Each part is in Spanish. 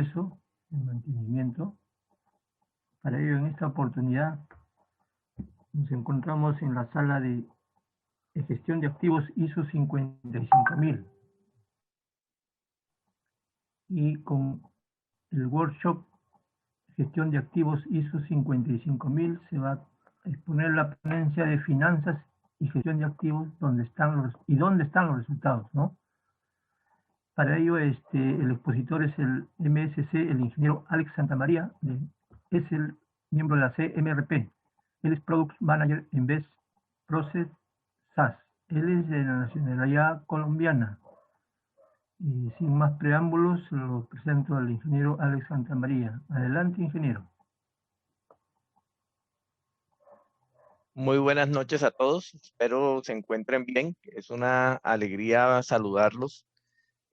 Progreso, el mantenimiento. Para ello, en esta oportunidad, nos encontramos en la sala de gestión de activos ISO 55000 y con el workshop gestión de activos ISO 55000 se va a exponer la ponencia de finanzas y gestión de activos dónde están los resultados, ¿no? Para ello, el expositor es el MSC, el ingeniero Alex Santamaría, es el miembro de la CMRP. Él es Product Manager en Best Process SAS. Él es de la nacionalidad colombiana. Y sin más preámbulos, lo presento al ingeniero Alex Santamaría. Adelante, ingeniero. Muy buenas noches a todos. Espero se encuentren bien. Es una alegría saludarlos.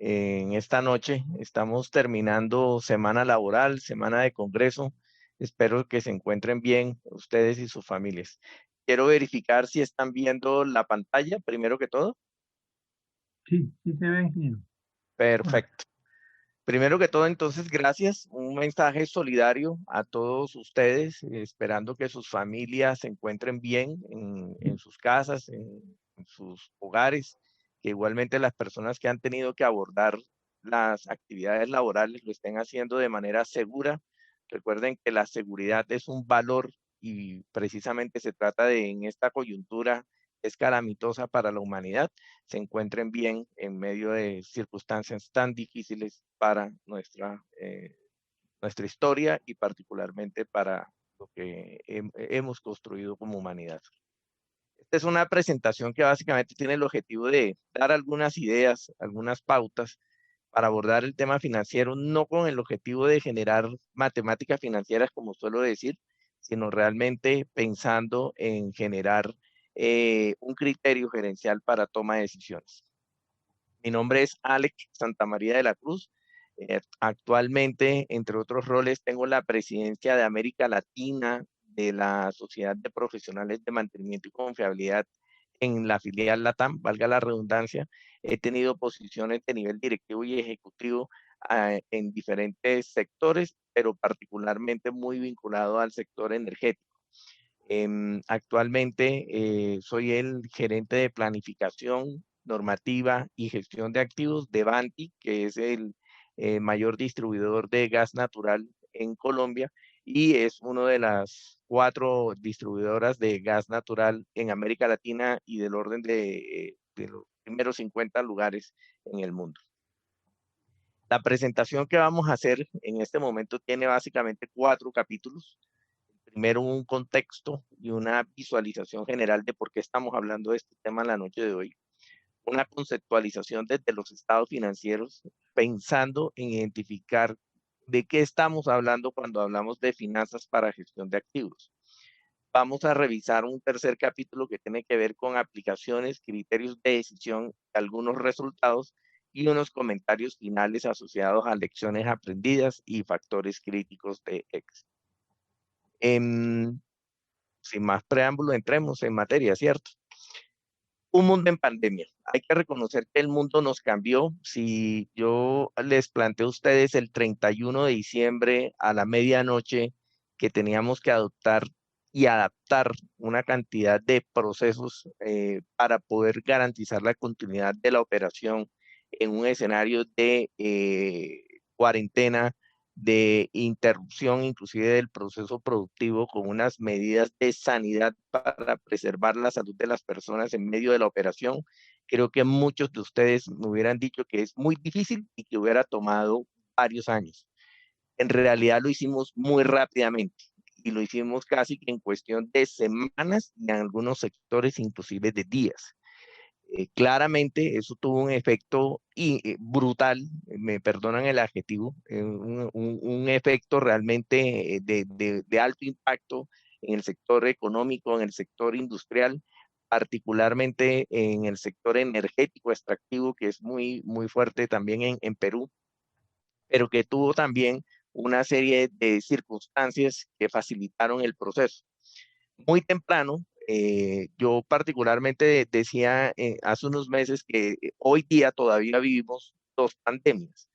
En esta noche estamos terminando semana laboral, semana de congreso. Espero que se encuentren bien ustedes y sus familias. Quiero verificar si están viendo la pantalla, primero que todo. Sí, sí se ve, ingeniero. Perfecto. Primero que todo, entonces, gracias. Un mensaje solidario a todos ustedes, esperando que sus familias se encuentren bien en sus casas, en sus hogares, que igualmente las personas que han tenido que abordar las actividades laborales lo estén haciendo de manera segura. Recuerden que la seguridad es un valor y precisamente se trata de, en esta coyuntura, es calamitosa para la humanidad, se encuentren bien en medio de circunstancias tan difíciles para nuestra historia y particularmente para lo que hemos construido como humanidad. Esta es una presentación que básicamente tiene el objetivo de dar algunas ideas, algunas pautas para abordar el tema financiero, no con el objetivo de generar matemáticas financieras, como suelo decir, sino realmente pensando en generar un criterio gerencial para toma de decisiones. Mi nombre es Alex Santamaría de la Cruz. Actualmente, entre otros roles, tengo la presidencia de América Latina de la Sociedad de Profesionales de Mantenimiento y Confiabilidad en la filial LATAM, valga la redundancia. He tenido posiciones de nivel directivo y ejecutivo en diferentes sectores, pero particularmente muy vinculado al sector energético. Actualmente soy el gerente de planificación, normativa y gestión de activos de Vanti, que es el mayor distribuidor de gas natural en Colombia y es una de las 4 distribuidoras de gas natural en América Latina y del orden de los primeros 50 lugares en el mundo. La presentación que vamos a hacer en este momento tiene básicamente 4 capítulos. Primero, un contexto y una visualización general de por qué estamos hablando de este tema en la noche de hoy. Una conceptualización desde los estados financieros, pensando en identificar de qué estamos hablando cuando hablamos de finanzas para gestión de activos. Vamos a revisar un tercer capítulo que tiene que ver con aplicaciones, criterios de decisión, algunos resultados y unos comentarios finales asociados a lecciones aprendidas y factores críticos de éxito. Sin más preámbulo, entremos en materia, ¿cierto? Un mundo en pandemia. Hay que reconocer que el mundo nos cambió. Si yo les planteo a ustedes el 31 de diciembre a la medianoche que teníamos que adoptar y adaptar una cantidad de procesos para poder garantizar la continuidad de la operación en un escenario de cuarentena, de interrupción inclusive del proceso productivo con unas medidas de sanidad para preservar la salud de las personas en medio de la operación. Creo que muchos de ustedes me hubieran dicho que es muy difícil y que hubiera tomado varios años. En realidad lo hicimos muy rápidamente y lo hicimos casi que en cuestión de semanas y en algunos sectores inclusive de días. Claramente eso tuvo un efecto brutal, me perdonan el adjetivo, un efecto realmente de alto impacto en el sector económico, en el sector industrial, particularmente en el sector energético extractivo, que es muy, muy fuerte también en Perú, pero que tuvo también una serie de circunstancias que facilitaron el proceso. Muy temprano, yo particularmente decía hace unos meses que hoy día todavía vivimos 2 pandemias.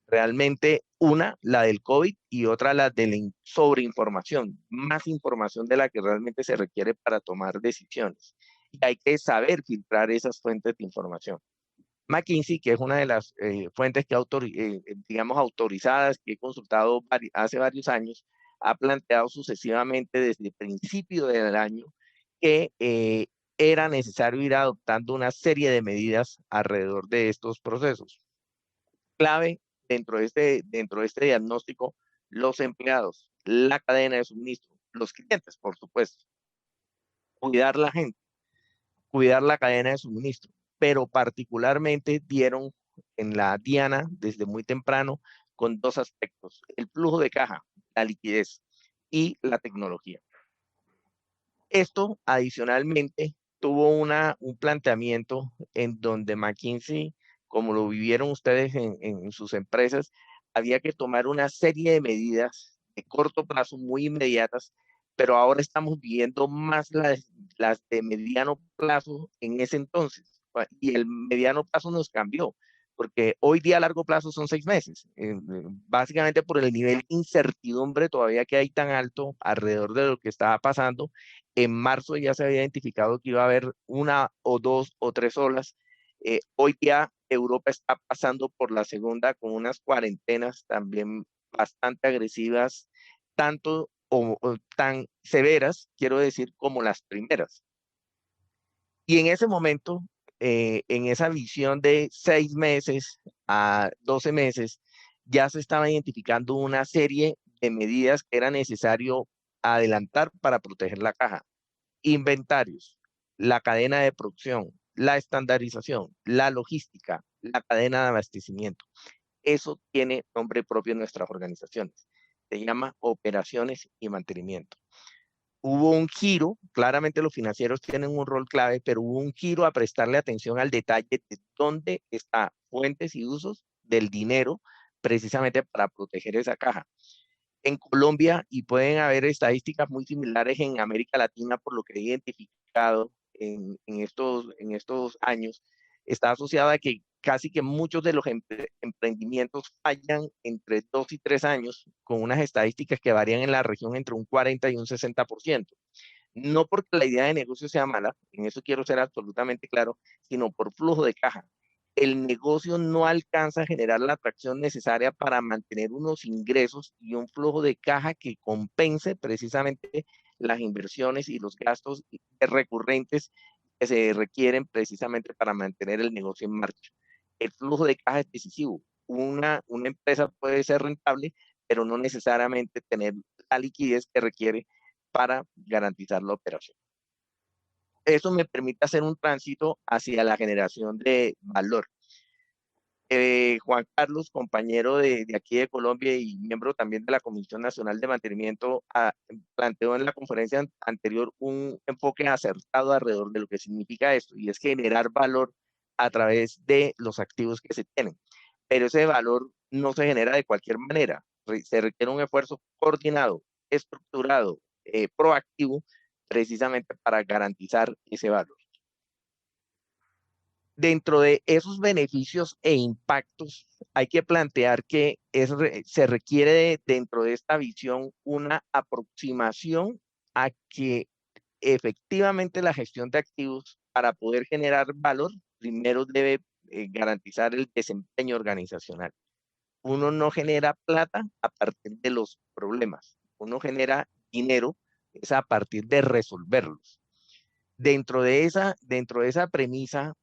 Realmente una, la del COVID, y otra, la de la sobreinformación, más información de la que realmente se requiere para tomar decisiones. Y hay que saber filtrar esas fuentes de información. McKinsey, que es una de las fuentes que digamos autorizadas, que he consultado hace varios años, ha planteado sucesivamente desde el principio del año que era necesario ir adoptando una serie de medidas alrededor de estos procesos. Clave dentro de este diagnóstico, los empleados, la cadena de suministro, los clientes, por supuesto, cuidar la gente, cuidar la cadena de suministro, pero particularmente dieron en la diana desde muy temprano con dos aspectos: el flujo de caja, la liquidez y la tecnología. Esto adicionalmente tuvo un planteamiento en donde McKinsey, como lo vivieron ustedes en sus empresas, había que tomar una serie de medidas de corto plazo muy inmediatas, pero ahora estamos viendo más las de mediano plazo en ese entonces. Y el mediano plazo nos cambió, porque hoy día a largo plazo son 6 meses, básicamente por el nivel de incertidumbre todavía que hay tan alto alrededor de lo que estaba pasando. En marzo ya se había identificado que iba a haber una o dos o tres olas. Hoy día Europa está pasando por la segunda con unas cuarentenas también bastante agresivas, tanto o tan severas, quiero decir, como las primeras. Y en ese momento, en esa visión de 6 meses a 12 meses, ya se estaba identificando una serie de medidas que era necesario adelantar para proteger la caja: inventarios, la cadena de producción, la estandarización, la logística, la cadena de abastecimiento. Eso tiene nombre propio en nuestras organizaciones. Se llama operaciones y mantenimiento. Hubo un giro, claramente los financieros tienen un rol clave, pero hubo un giro a prestarle atención al detalle de dónde están fuentes y usos del dinero precisamente para proteger esa caja. En Colombia, y pueden haber estadísticas muy similares en América Latina, por lo que he identificado en estos años, está asociada a que casi que muchos de los emprendimientos fallan entre 2 y 3 años, con unas estadísticas que varían en la región entre un 40 y un 60%. No porque la idea de negocio sea mala, en eso quiero ser absolutamente claro, sino por flujo de caja. El negocio no alcanza a generar la atracción necesaria para mantener unos ingresos y un flujo de caja que compense precisamente las inversiones y los gastos recurrentes que se requieren precisamente para mantener el negocio en marcha. El flujo de caja es decisivo. Una empresa puede ser rentable, pero no necesariamente tener la liquidez que requiere para garantizar la operación. Eso me permite hacer un tránsito hacia la generación de valor. Juan Carlos, compañero de aquí de Colombia y miembro también de la Comisión Nacional de Mantenimiento, planteó en la conferencia anterior un enfoque acertado alrededor de lo que significa esto, y es generar valor a través de los activos que se tienen. Pero ese valor no se genera de cualquier manera. Se requiere un esfuerzo coordinado, estructurado, proactivo, precisamente para garantizar ese valor. Dentro de esos beneficios e impactos, hay que plantear que se requiere dentro de esta visión una aproximación a que efectivamente la gestión de activos, para poder generar valor, primero debe garantizar el desempeño organizacional. Uno no genera plata a partir de los problemas, uno genera dinero es a partir de resolverlos. Dentro de esa premisa,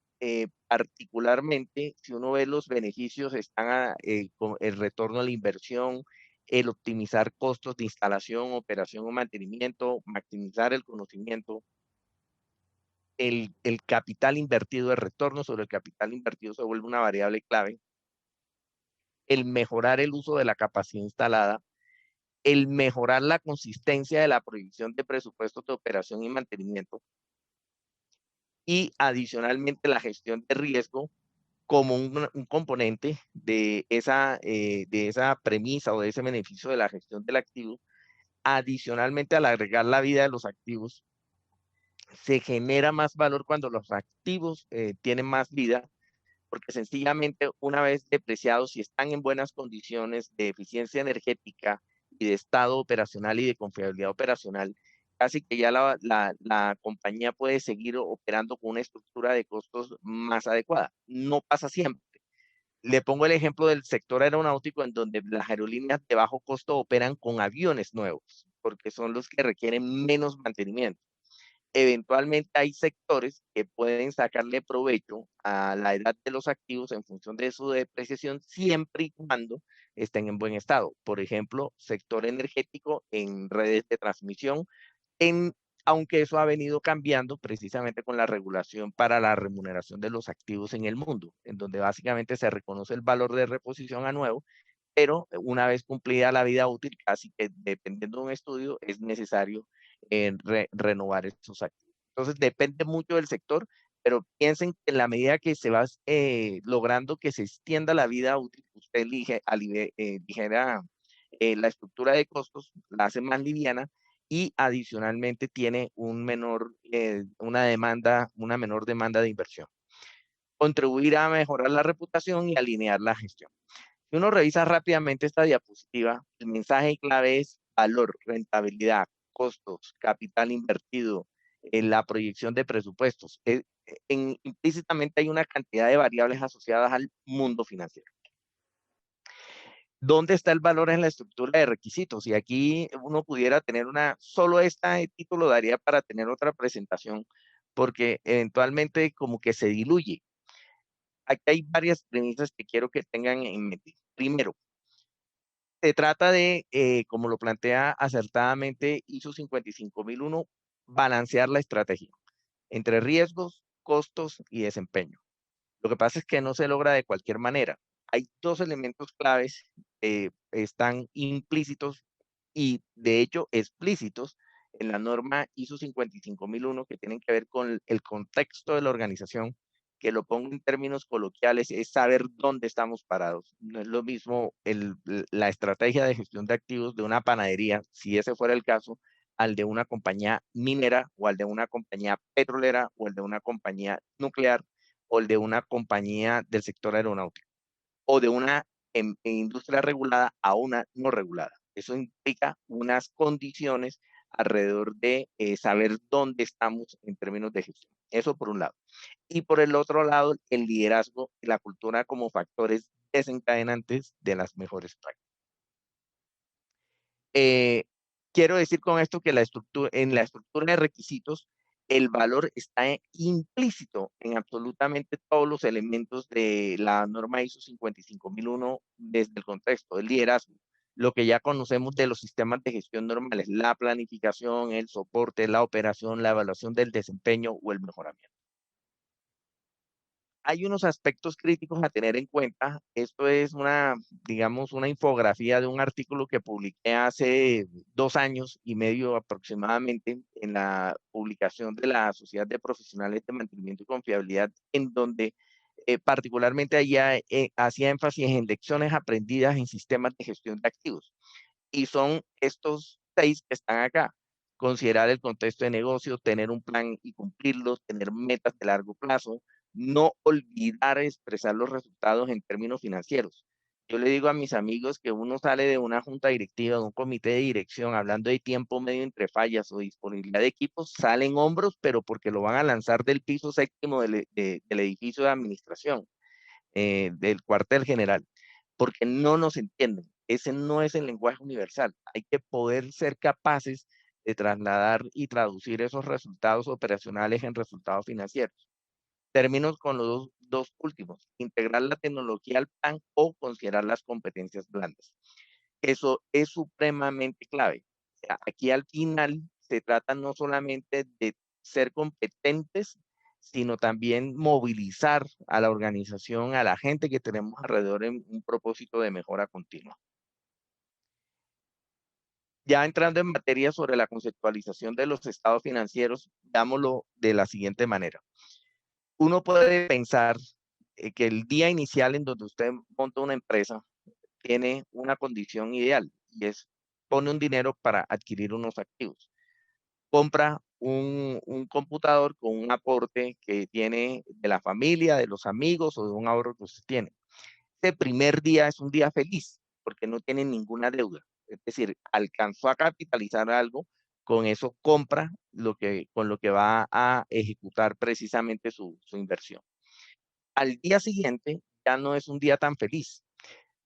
particularmente, si uno ve los beneficios, están con el retorno a la inversión, el optimizar costos de instalación, operación o mantenimiento, maximizar el conocimiento, el capital invertido, el retorno sobre el capital invertido se vuelve una variable clave, el mejorar el uso de la capacidad instalada, el mejorar la consistencia de la proyección de presupuestos de operación y mantenimiento, y adicionalmente la gestión de riesgo como un componente de esa premisa o de ese beneficio de la gestión del activo. Adicionalmente, al agregar la vida de los activos, se genera más valor cuando los activos tienen más vida, porque sencillamente una vez depreciados, si están en buenas condiciones de eficiencia energética y de estado operacional y de confiabilidad operacional, casi que ya la compañía puede seguir operando con una estructura de costos más adecuada. No pasa siempre. Le pongo el ejemplo del sector aeronáutico, en donde las aerolíneas de bajo costo operan con aviones nuevos, porque son los que requieren menos mantenimiento. Eventualmente hay sectores que pueden sacarle provecho a la edad de los activos en función de su depreciación, siempre y cuando estén en buen estado. Por ejemplo, sector energético en redes de transmisión, en, aunque eso ha venido cambiando precisamente con la regulación para la remuneración de los activos en el mundo, en donde básicamente se reconoce el valor de reposición a nuevo, pero una vez cumplida la vida útil, casi que dependiendo de un estudio, es necesario renovar esos activos. Entonces, depende mucho del sector, pero piensen que en la medida que se va logrando que se extienda la vida útil, usted ligera la estructura de costos, la hace más liviana y adicionalmente tiene una menor demanda de inversión. Contribuir a mejorar la reputación y alinear la gestión. Si uno revisa rápidamente esta diapositiva, el mensaje clave es valor, rentabilidad, costos, capital invertido, la proyección de presupuestos. Implícitamente hay una cantidad de variables asociadas al mundo financiero. ¿Dónde está el valor en la estructura de requisitos? Y aquí uno pudiera tener solo este título daría para tener otra presentación, porque eventualmente como que se diluye. Aquí hay varias premisas que quiero que tengan en mente. Primero, se trata de, como lo plantea acertadamente ISO 55001, balancear la estrategia entre riesgos, costos y desempeño. Lo que pasa es que no se logra de cualquier manera. Hay dos elementos claves que están implícitos y de hecho explícitos en la norma ISO 55001 que tienen que ver con el contexto de la organización, que lo pongo en términos coloquiales, es saber dónde estamos parados. No es lo mismo la estrategia de gestión de activos de una panadería, si ese fuera el caso, al de una compañía minera o al de una compañía petrolera o el de una compañía nuclear o el de una compañía del sector aeronáutico o de una industria regulada a una no regulada. Eso implica unas condiciones alrededor de saber dónde estamos en términos de gestión. Eso por un lado. Y por el otro lado, el liderazgo y la cultura como factores desencadenantes de las mejores prácticas. Quiero decir con esto que en la estructura de requisitos, el valor está implícito en absolutamente todos los elementos de la norma ISO 55001 desde el contexto del liderazgo, lo que ya conocemos de los sistemas de gestión normales, la planificación, el soporte, la operación, la evaluación del desempeño o el mejoramiento. Hay unos aspectos críticos a tener en cuenta. Esto es digamos, una infografía de un artículo que publiqué hace 2 años y medio aproximadamente en la publicación de la Sociedad de Profesionales de Mantenimiento y Confiabilidad, en donde particularmente allá hacía énfasis en lecciones aprendidas en sistemas de gestión de activos. Y son estos 6 que están acá. Considerar el contexto de negocio, tener un plan y cumplirlo, tener metas de largo plazo, no olvidar expresar los resultados en términos financieros. Yo le digo a mis amigos que uno sale de una junta directiva, de un comité de dirección, hablando de tiempo medio entre fallas o disponibilidad de equipos, salen hombros, pero porque lo van a lanzar del piso séptimo del edificio de administración, del cuartel general, porque no nos entienden. Ese no es el lenguaje universal. Hay que poder ser capaces de trasladar y traducir esos resultados operacionales en resultados financieros. Términos con los dos últimos, integrar la tecnología al plan o considerar las competencias blandas. Eso es supremamente clave. Aquí al final se trata no solamente de ser competentes, sino también movilizar a la organización, a la gente que tenemos alrededor en un propósito de mejora continua. Ya entrando en materia sobre la conceptualización de los estados financieros, veámoslo de la siguiente manera. Uno puede pensar que el día inicial en donde usted monta una empresa tiene una condición ideal y es pone un dinero para adquirir unos activos. Compra un computador con un aporte que tiene de la familia, de los amigos o de un ahorro que usted tiene. Este primer día es un día feliz porque no tiene ninguna deuda. Es decir, alcanzó a capitalizar algo, con eso compra con lo que va a ejecutar precisamente su inversión. Al día siguiente ya no es un día tan feliz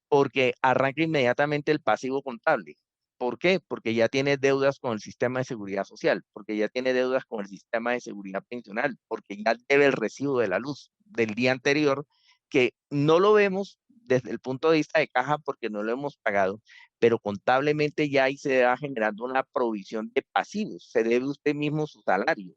porque arranca inmediatamente el pasivo contable. ¿Por qué? Porque ya tiene deudas con el sistema de seguridad social, porque ya tiene deudas con el sistema de seguridad pensional, porque ya debe el recibo de la luz del día anterior, que no lo vemos desde el punto de vista de caja porque no lo hemos pagado, pero contablemente ya ahí se va generando una provisión de pasivos, se debe usted mismo su salario.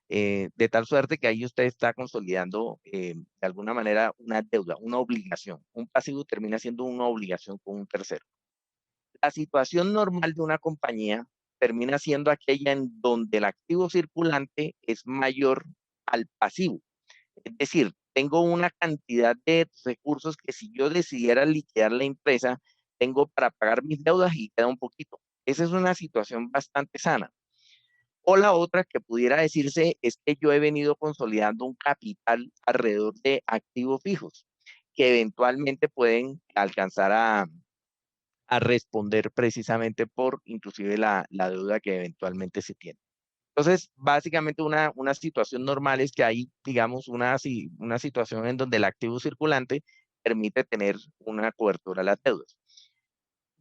De tal suerte que ahí usted está consolidando de alguna manera una deuda, una obligación. Un pasivo termina siendo una obligación con un tercero. La situación normal de una compañía termina siendo aquella en donde el activo circulante es mayor al pasivo. Es decir, tengo una cantidad de recursos que si yo decidiera liquidar la empresa, tengo para pagar mis deudas y queda un poquito. Esa es una situación bastante sana. O la otra que pudiera decirse es que yo he venido consolidando un capital alrededor de activos fijos que eventualmente pueden alcanzar a responder precisamente por inclusive la deuda que eventualmente se tiene. Entonces, básicamente una situación normal es que hay, digamos, una situación en donde el activo circulante permite tener una cobertura a las deudas.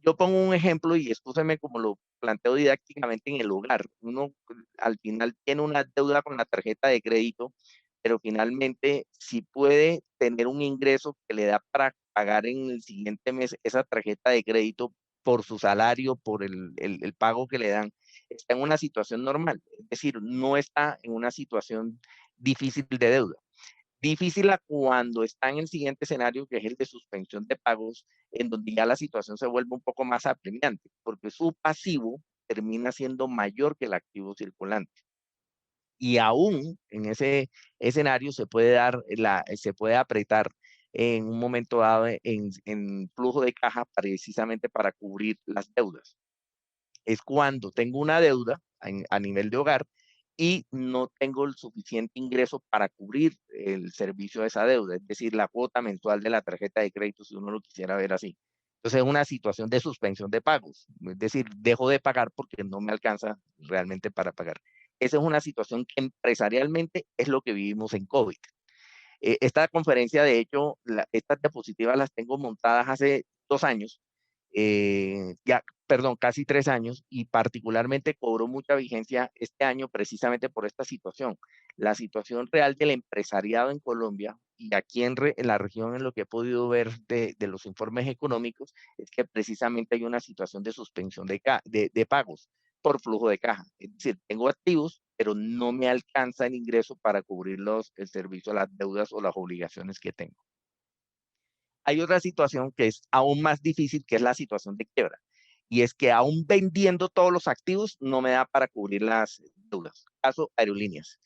Yo pongo un ejemplo y escúcheme como lo planteo didácticamente en el hogar. Uno al final tiene una deuda con la tarjeta de crédito, pero finalmente si puede tener un ingreso que le da para pagar en el siguiente mes esa tarjeta de crédito por su salario, por el pago que le dan, está en una situación normal. Es decir, no está en una situación difícil de deuda. Difícil a cuando está en el siguiente escenario, que es el de suspensión de pagos, en donde ya la situación se vuelve un poco más apremiante, porque su pasivo termina siendo mayor que el activo circulante. Y aún en ese escenario se puede apretar en un momento dado en flujo de caja precisamente para cubrir las deudas. Es cuando tengo una deuda a nivel de hogar y no tengo el suficiente ingreso para cubrir el servicio de esa deuda, es decir, la cuota mensual de la tarjeta de crédito, si uno lo quisiera ver así. Entonces es una situación de suspensión de pagos, es decir, dejo de pagar porque no me alcanza realmente para pagar. Esa es una situación que empresarialmente es lo que vivimos en COVID. Esta conferencia, de hecho, estas diapositivas las tengo montadas hace 2 años, perdón, casi 3 años, y particularmente cobró mucha vigencia este año precisamente por esta situación. La situación real del empresariado en Colombia y aquí en la región, en lo que he podido ver de los informes económicos, es que precisamente hay una situación de suspensión de pagos por flujo de caja. Es decir, tengo activos, pero no me alcanza el ingreso para cubrir el servicio a las deudas o las obligaciones que tengo. Hay otra situación que es aún más difícil, que es la situación de quiebra. Y es que aún vendiendo todos los activos, no me da para cubrir las deudas. Caso aerolíneas.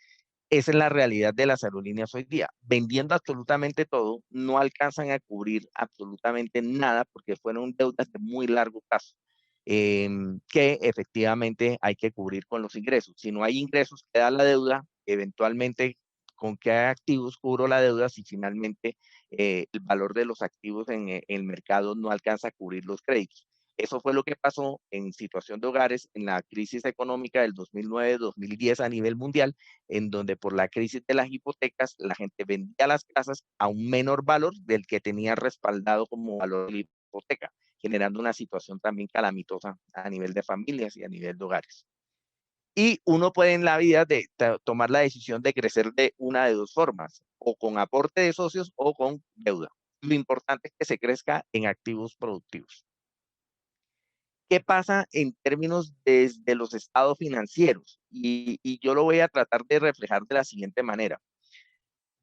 Esa es la realidad de las aerolíneas hoy día. Vendiendo absolutamente todo, no alcanzan a cubrir absolutamente nada porque fueron deudas de muy largo plazo, que efectivamente hay que cubrir con los ingresos. Si no hay ingresos, queda la deuda, eventualmente con qué activos cubro la deuda si finalmente el valor de los activos en el mercado no alcanza a cubrir los créditos. Eso fue lo que pasó en situación de hogares en la crisis económica del 2009-2010 a nivel mundial, en donde por la crisis de las hipotecas la gente vendía las casas a un menor valor del que tenía respaldado como valor de la hipoteca, generando una situación también calamitosa a nivel de familias y a nivel de hogares. Y uno puede en la vida tomar la decisión de crecer de una de dos formas, o con aporte de socios o con deuda. Lo importante es que se crezca en activos productivos. ¿Qué pasa en términos desde los estados financieros? Y yo lo voy a tratar de reflejar de la siguiente manera.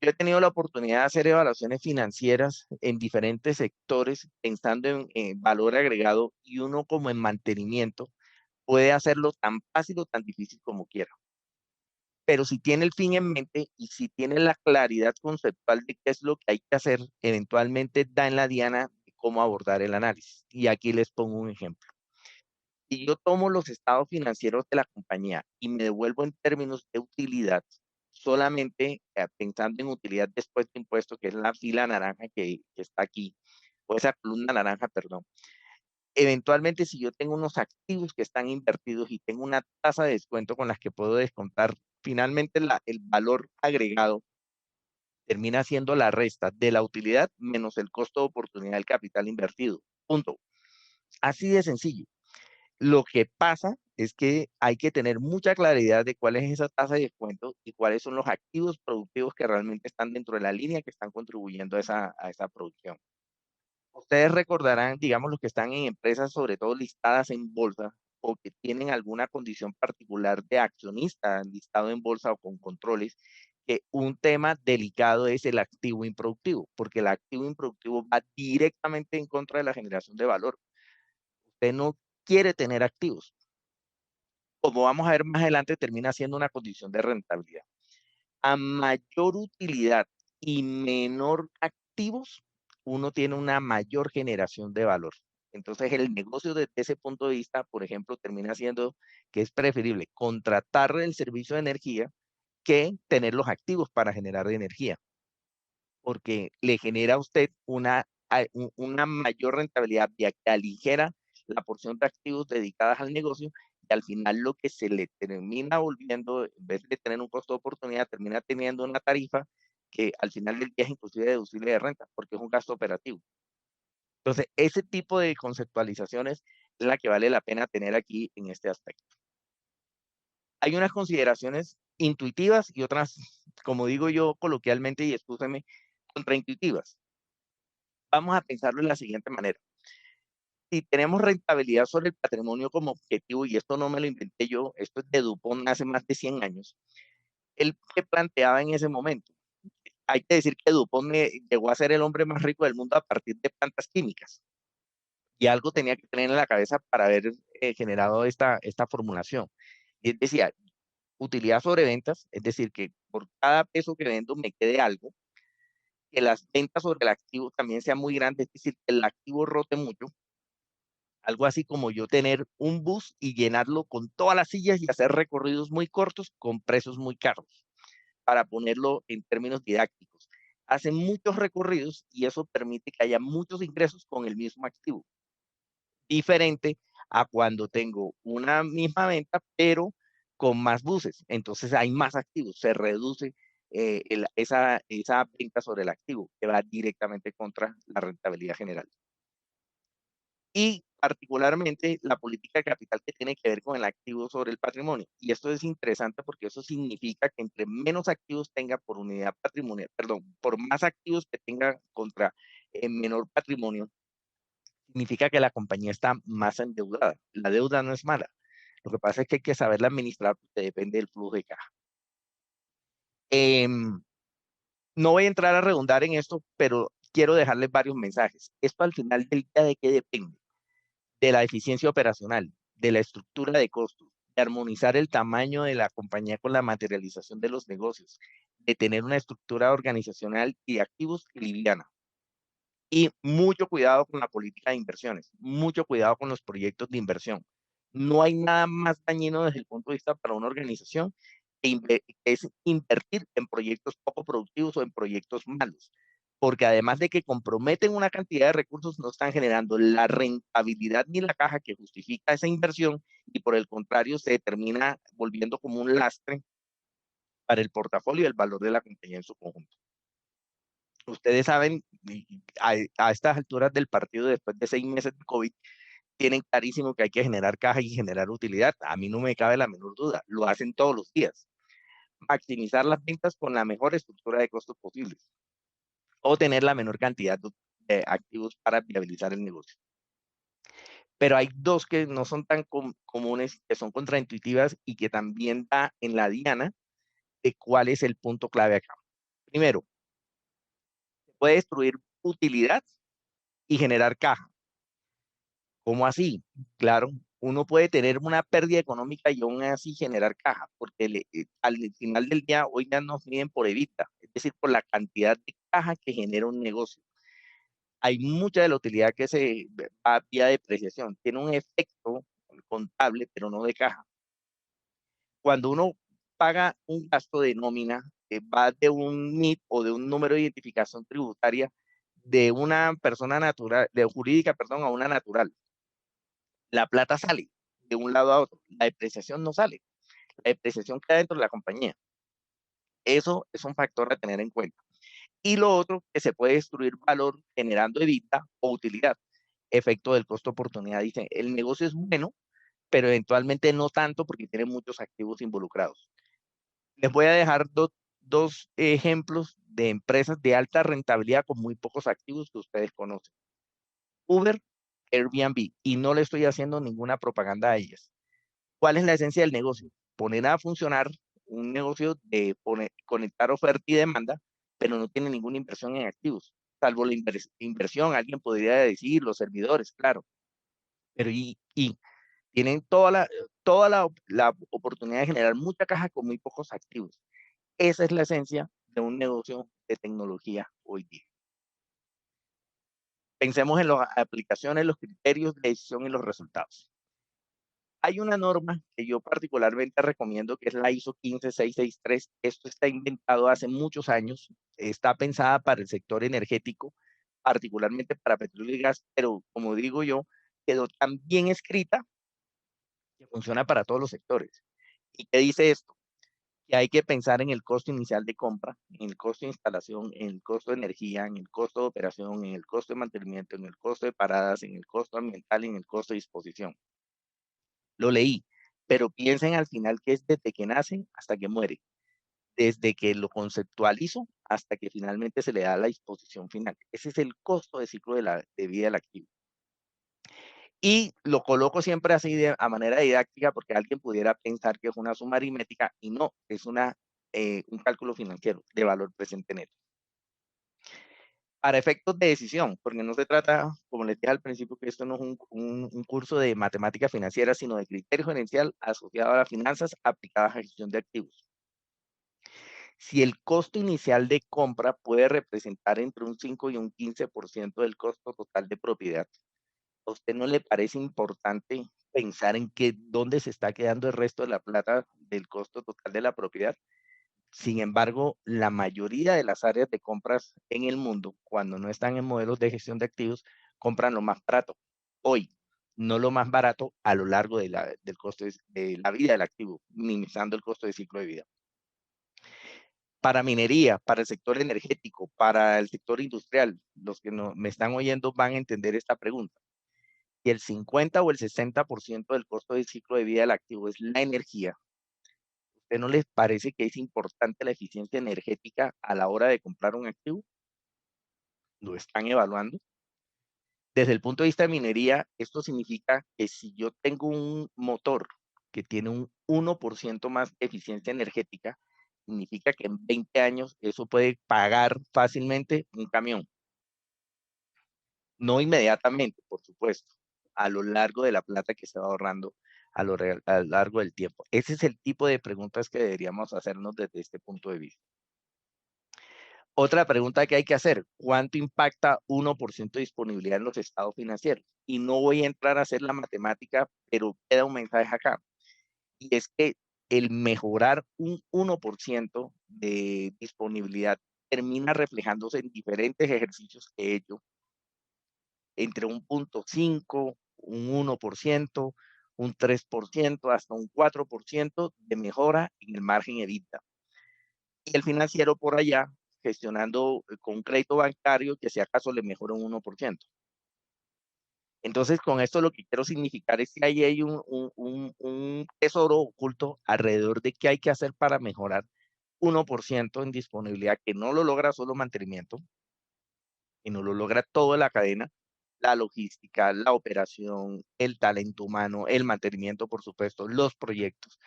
Yo he tenido la oportunidad de hacer evaluaciones financieras en diferentes sectores pensando en valor agregado y uno como en mantenimiento puede hacerlo tan fácil o tan difícil como quiera. Pero si tiene el fin en mente y si tiene la claridad conceptual de qué es lo que hay que hacer, eventualmente da en la diana de cómo abordar el análisis. Y aquí les pongo un ejemplo. Si yo tomo los estados financieros de la compañía y me devuelvo en términos de utilidad, solamente pensando en utilidad después de impuesto, que es la fila naranja que está aquí, o esa columna naranja, perdón. Eventualmente, si yo tengo unos activos que están invertidos y tengo una tasa de descuento con las que puedo descontar, finalmente el valor agregado termina siendo la resta de la utilidad menos el costo de oportunidad del capital invertido. Punto. Así de sencillo. Lo que pasa es que hay que tener mucha claridad de cuál es esa tasa de descuento y cuáles son los activos productivos que realmente están dentro de la línea que están contribuyendo a esa producción. Ustedes recordarán, digamos, los que están en empresas, sobre todo listadas en bolsa o que tienen alguna condición particular de accionista listado en bolsa o con controles, que un tema delicado es el activo improductivo, porque el activo improductivo va directamente en contra de la generación de valor. Usted no quiere tener activos. Como vamos a ver más adelante, termina siendo una condición de rentabilidad. A mayor utilidad y menor activos, uno tiene una mayor generación de valor. Entonces, el negocio desde ese punto de vista, por ejemplo, termina siendo que es preferible contratar el servicio de energía que tener los activos para generar energía, porque le genera a usted una mayor rentabilidad ya que aligera la porción de activos dedicadas al negocio y al final lo que se le termina volviendo, en vez de tener un costo de oportunidad, termina teniendo una tarifa que al final del día es inclusive deducible de renta, porque es un gasto operativo. Entonces, ese tipo de conceptualizaciones es la que vale la pena tener aquí en este aspecto. Hay unas consideraciones intuitivas y otras, como digo yo coloquialmente, y excúsenme, contraintuitivas. Vamos a pensarlo de la siguiente manera. Si tenemos rentabilidad sobre el patrimonio como objetivo, y esto no me lo inventé yo, esto es de Dupont hace más de 100 años, él que planteaba en ese momento. Hay que decir que Dupont llegó a ser el hombre más rico del mundo a partir de plantas químicas. Y algo tenía que tener en la cabeza para haber generado esta formulación. Y él decía, utilidad sobre ventas, es decir, que por cada peso que vendo me quede algo, que las ventas sobre el activo también sean muy grandes, es decir, que el activo rote mucho, algo así como yo tener un bus y llenarlo con todas las sillas y hacer recorridos muy cortos con precios muy caros, para ponerlo en términos didácticos. Hacen muchos recorridos y eso permite que haya muchos ingresos con el mismo activo, diferente a cuando tengo una misma venta, pero con más buses. Entonces hay más activos, se reduce esa venta sobre el activo, que va directamente contra la rentabilidad general. Y particularmente la política de capital que tiene que ver con el activo sobre el patrimonio. Y esto es interesante porque eso significa que entre menos activos tenga por unidad patrimonial, perdón, por más activos que tenga contra menor patrimonio, significa que la compañía está más endeudada. La deuda no es mala. Lo que pasa es que hay que saberla administrar porque depende del flujo de caja. No voy a entrar a redundar en esto, pero quiero dejarles varios mensajes. Esto al final del día, ¿de qué depende? De la eficiencia operacional, de la estructura de costos, de armonizar el tamaño de la compañía con la materialización de los negocios, de tener una estructura organizacional y de activos liviana. Y mucho cuidado con la política de inversiones, mucho cuidado con los proyectos de inversión. No hay nada más dañino desde el punto de vista para una organización que es invertir en proyectos poco productivos o en proyectos malos, porque además de que comprometen una cantidad de recursos, no están generando la rentabilidad ni la caja que justifica esa inversión y por el contrario se termina volviendo como un lastre para el portafolio y el valor de la compañía en su conjunto. Ustedes saben, a estas alturas del partido, después de 6 meses de COVID, tienen clarísimo que hay que generar caja y generar utilidad. A mí no me cabe la menor duda, lo hacen todos los días. Maximizar las ventas con la mejor estructura de costos posibles o tener la menor cantidad de activos para viabilizar el negocio. Pero hay dos que no son tan comunes, que son contraintuitivas y que también da en la diana de cuál es el punto clave acá. Primero, se puede destruir utilidad y generar caja. ¿Cómo así? Claro, uno puede tener una pérdida económica y aún así generar caja, porque al final del día hoy ya nos miden por EBITDA, es decir, por la cantidad de caja que genera un negocio. Hay mucha de la utilidad que se va vía depreciación, tiene un efecto contable, pero no de caja. Cuando uno paga un gasto de nómina, va de un NIT o de un número de identificación tributaria de una persona natural, de jurídica, perdón, a una natural. La plata sale de un lado a otro, la depreciación no sale, la depreciación queda dentro de la compañía. Eso es un factor a tener en cuenta. Y lo otro, que se puede destruir valor generando EBITDA o utilidad. Efecto del costo oportunidad. Dicen, el negocio es bueno, pero eventualmente no tanto porque tiene muchos activos involucrados. Les voy a dejar dos ejemplos de empresas de alta rentabilidad con muy pocos activos que ustedes conocen. Uber, Airbnb, y no le estoy haciendo ninguna propaganda a ellas. ¿Cuál es la esencia del negocio? Poner a funcionar un negocio de conectar oferta y demanda, pero no tiene ninguna inversión en activos, salvo la inversión, alguien podría decir, los servidores, claro, pero y tienen toda la oportunidad de generar mucha caja con muy pocos activos. Esa es la esencia de un negocio de tecnología hoy día. Pensemos en las aplicaciones, los criterios de decisión y los resultados. Hay una norma que yo particularmente recomiendo, que es la ISO 15663. Esto está inventado hace muchos años, está pensada para el sector energético, particularmente para petróleo y gas, pero como digo yo, quedó tan bien escrita que funciona para todos los sectores. ¿Y qué dice esto? Que hay que pensar en el costo inicial de compra, en el costo de instalación, en el costo de energía, en el costo de operación, en el costo de mantenimiento, en el costo de paradas, en el costo ambiental y en el costo de disposición. Lo leí, pero piensen al final que es desde que nace hasta que muere, desde que lo conceptualizo hasta que finalmente se le da la disposición final. Ese es el costo de ciclo de vida del activo. Y lo coloco siempre así a manera didáctica porque alguien pudiera pensar que es una suma aritmética y no, es un cálculo financiero de valor presente neto. Para efectos de decisión, porque no se trata, como les dije al principio, que esto no es un curso de matemática financiera, sino de criterio gerencial asociado a las finanzas aplicadas a gestión de activos. Si el costo inicial de compra puede representar entre un 5 y un 15% del costo total de propiedad, ¿a usted no le parece importante pensar en dónde se está quedando el resto de la plata del costo total de la propiedad? Sin embargo, la mayoría de las áreas de compras en el mundo, cuando no están en modelos de gestión de activos, compran lo más barato hoy, no lo más barato a lo largo del costo de la vida del activo, minimizando el costo de ciclo de vida. Para minería, para el sector energético, para el sector industrial, los que me están oyendo van a entender esta pregunta. Si el 50 o el 60% del costo de ciclo de vida del activo es la energía, ¿a usted no les parece que es importante la eficiencia energética a la hora de comprar un activo? ¿Lo están evaluando? Desde el punto de vista de minería, esto significa que si yo tengo un motor que tiene un 1% más de eficiencia energética, significa que en 20 años eso puede pagar fácilmente un camión. No inmediatamente, por supuesto, a lo largo de la plata que se va ahorrando a lo largo del tiempo. Ese es el tipo de preguntas que deberíamos hacernos desde este punto de vista. Otra pregunta que hay que hacer, ¿cuánto impacta 1% de disponibilidad en los estados financieros? Y no voy a entrar a hacer la matemática, pero queda un mensaje acá. Y es que el mejorar un 1% de disponibilidad termina reflejándose en diferentes ejercicios que he hecho, entre un 0.5, un 1%, un 3%, hasta un 4% de mejora en el margen EBITDA. Y el financiero por allá gestionando con un crédito bancario que si acaso le mejora un 1%. Entonces, con esto lo que quiero significar es que ahí hay un tesoro oculto alrededor de qué hay que hacer para mejorar 1% en disponibilidad, que no lo logra solo mantenimiento, y no lo logra toda la cadena, la logística, la operación, el talento humano, el mantenimiento, por supuesto, los proyectos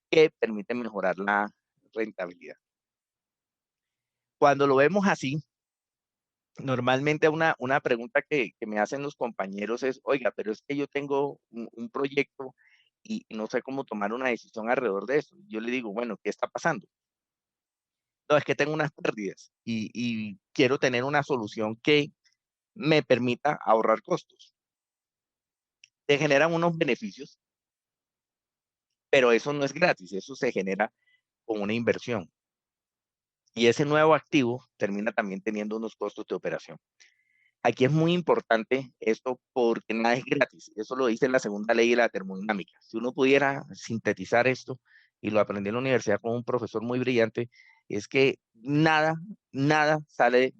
que permiten mejorar la rentabilidad. Cuando lo vemos así, normalmente una pregunta que me hacen los compañeros es, oiga, pero es que yo tengo un proyecto y no sé cómo tomar una decisión alrededor de eso. Yo le digo, bueno, ¿qué está pasando? No, es que tengo unas pérdidas y quiero tener una solución que me permita ahorrar costos. Te generan unos beneficios, pero eso no es gratis, eso se genera con una inversión. Y ese nuevo activo termina también teniendo unos costos de operación. Aquí es muy importante esto porque nada es gratis. Eso lo dice la segunda ley de la termodinámica. Si uno pudiera sintetizar esto, y lo aprendí en la universidad con un profesor muy brillante, es que nada, nada sale,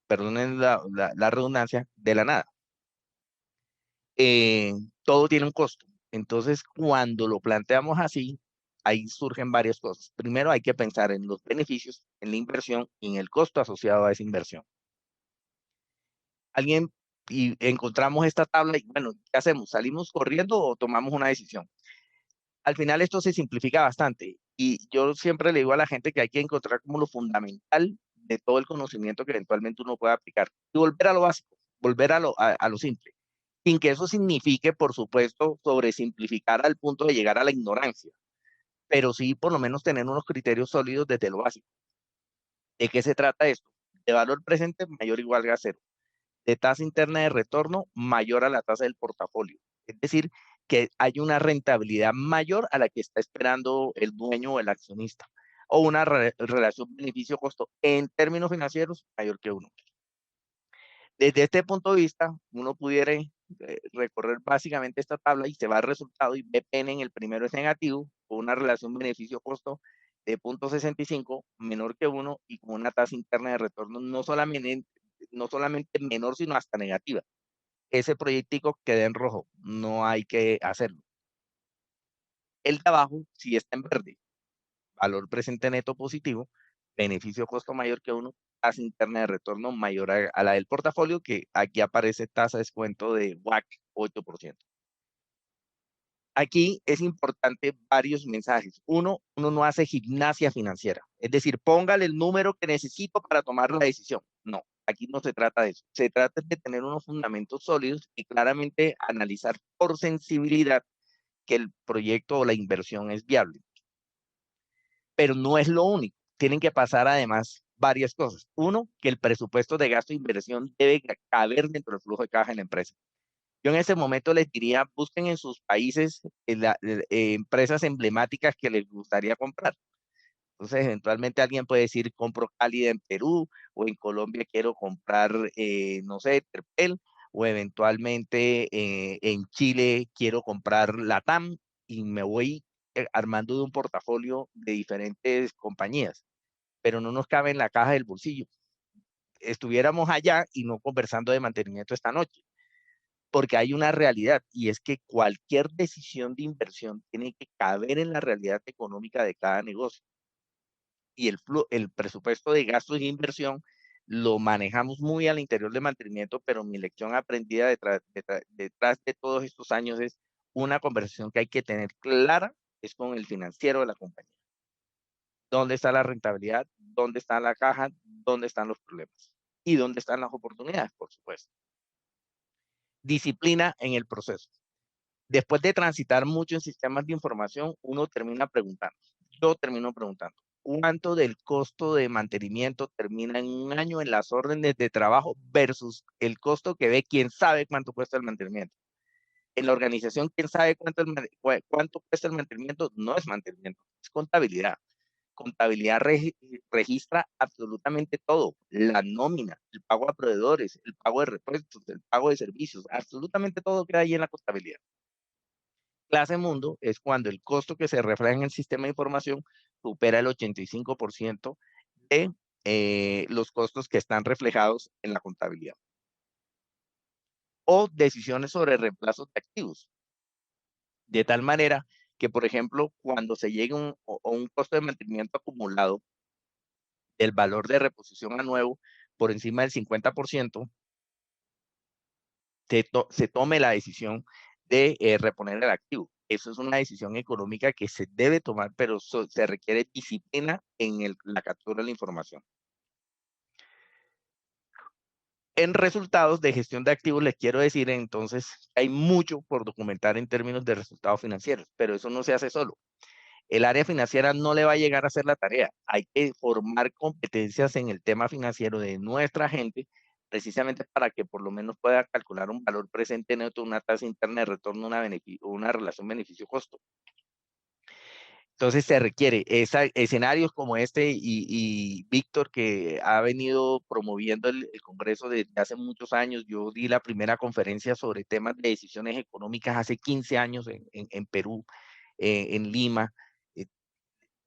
perdonen la redundancia, de la nada. Todo tiene un costo. Entonces, cuando lo planteamos así, ahí surgen varias cosas. Primero, hay que pensar en los beneficios, en la inversión y en el costo asociado a esa inversión. Alguien y encontramos esta tabla y bueno, ¿qué hacemos? ¿Salimos corriendo o tomamos una decisión? Al final esto se simplifica bastante y yo siempre le digo a la gente que hay que encontrar como lo fundamental de todo el conocimiento que eventualmente uno pueda aplicar y volver a lo básico, volver a lo simple, sin que eso signifique, por supuesto, sobresimplificar al punto de llegar a la ignorancia, pero sí por lo menos tener unos criterios sólidos desde lo básico. ¿De qué se trata esto? De valor presente mayor o igual a cero, de tasa interna de retorno mayor a la tasa del portafolio. Es decir, que hay una rentabilidad mayor a la que está esperando el dueño o el accionista, o una relación beneficio-costo en términos financieros mayor que uno. Desde este punto de vista, uno pudiera recorrer básicamente esta tabla y se va al resultado y BPN en el primero es negativo, con una relación beneficio-costo de 0.65 menor que 1 y con una tasa interna de retorno no solamente menor, sino hasta negativa. Ese proyectico queda en rojo, no hay que hacerlo. El de abajo sí está en verde, valor presente neto positivo, beneficio costo mayor que 1, tasa interna de retorno mayor a la del portafolio, que aquí aparece tasa de descuento de WACC 8%. Aquí es importante varios mensajes. Uno no hace gimnasia financiera, es decir, póngale el número que necesito para tomar la decisión. No, aquí no se trata de eso. Se trata de tener unos fundamentos sólidos y claramente analizar por sensibilidad que el proyecto o la inversión es viable. Pero no es lo único. Tienen que pasar además varias cosas. Uno, que el presupuesto de gasto e inversión debe caber dentro del flujo de caja en la empresa. Yo en ese momento les diría, busquen en sus países empresas emblemáticas que les gustaría comprar. Entonces, eventualmente alguien puede decir, compro Cálida en Perú, o en Colombia quiero comprar, no sé, Terpel, o eventualmente en Chile quiero comprar Latam, y me voy armando de un portafolio de diferentes compañías, pero no nos cabe en la caja del bolsillo. Estuviéramos allá y no conversando de mantenimiento esta noche, porque hay una realidad y es que cualquier decisión de inversión tiene que caber en la realidad económica de cada negocio. Y el presupuesto de gastos e inversión lo manejamos muy al interior de mantenimiento, pero mi lección aprendida detrás de todos estos años es una conversación que hay que tener clara, es con el financiero de la compañía. ¿Dónde está la rentabilidad? ¿Dónde está la caja? ¿Dónde están los problemas? ¿Y dónde están las oportunidades, por supuesto? Disciplina en el proceso. Después de transitar mucho en sistemas de información, uno termina preguntando. Yo termino preguntando, ¿cuánto del costo de mantenimiento termina en un año en las órdenes de trabajo versus el costo que ve quien sabe cuánto cuesta el mantenimiento? En la organización, quien sabe cuánto cuesta el mantenimiento, no es mantenimiento, es contabilidad. Contabilidad registra absolutamente todo, la nómina, el pago a proveedores, el pago de repuestos, el pago de servicios, absolutamente todo queda ahí en la contabilidad. Clase mundo es cuando el costo que se refleja en el sistema de información supera el 85% de los costos que están reflejados en la contabilidad. O decisiones sobre reemplazos de activos. De tal manera que, por ejemplo, cuando se llegue a un costo de mantenimiento acumulado del valor de reposición a nuevo por encima del 50%, se tome la decisión de reponer el activo. Eso es una decisión económica que se debe tomar, pero se requiere disciplina en la captura de la información. En resultados de gestión de activos, les quiero decir entonces, hay mucho por documentar en términos de resultados financieros, pero eso no se hace solo. El área financiera no le va a llegar a hacer la tarea. Hay que formar competencias en el tema financiero de nuestra gente, precisamente para que por lo menos pueda calcular un valor presente neto, una tasa interna de retorno, una relación beneficio-costo. Entonces se requiere escenarios como este y Víctor, que ha venido promoviendo el Congreso desde hace muchos años. Yo di la primera conferencia sobre temas de decisiones económicas hace 15 años en Perú, en Lima. Eh,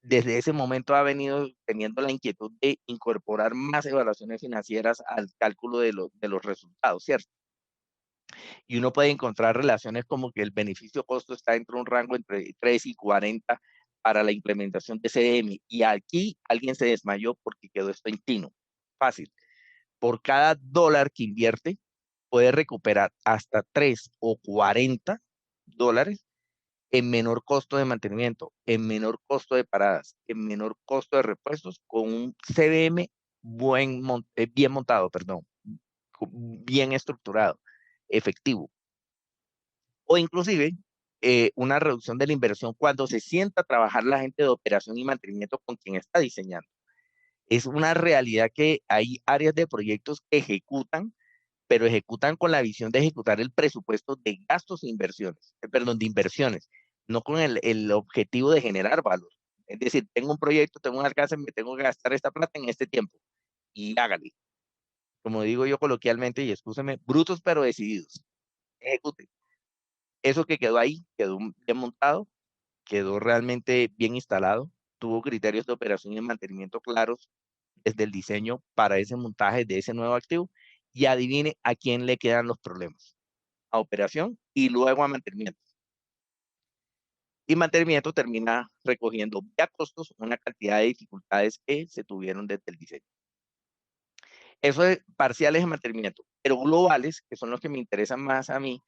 Desde ese momento ha venido teniendo la inquietud de incorporar más evaluaciones financieras al cálculo de los resultados, ¿cierto? Y uno puede encontrar relaciones como que el beneficio-costo está dentro de un rango entre 3 y 40 para la implementación de CDM. Y aquí alguien se desmayó porque quedó esto en chino. Fácil. Por cada dólar que invierte, puede recuperar hasta 3 o 40 dólares en menor costo de mantenimiento, en menor costo de paradas, en menor costo de repuestos, con un CDM bien montado, perdón, bien estructurado, efectivo. O inclusive una reducción de la inversión cuando se sienta a trabajar la gente de operación y mantenimiento con quien está diseñando. Es una realidad que hay áreas de proyectos que ejecutan, pero ejecutan con la visión de ejecutar el presupuesto de gastos e inversiones, perdón, de inversiones, no con el objetivo de generar valor. Es decir, tengo un proyecto, tengo un alcance, me tengo que gastar esta plata en este tiempo y hágale. Como digo yo coloquialmente, y escúcheme, brutos pero decididos. Ejecute. Eso que quedó ahí, quedó bien montado, quedó realmente bien instalado, tuvo criterios de operación y mantenimiento claros desde el diseño para ese montaje de ese nuevo activo, y adivine a quién le quedan los problemas, a operación y luego a mantenimiento. Y mantenimiento termina recogiendo vía costos una cantidad de dificultades que se tuvieron desde el diseño. Eso es parciales de mantenimiento, pero globales, que son los que me interesan más a mí,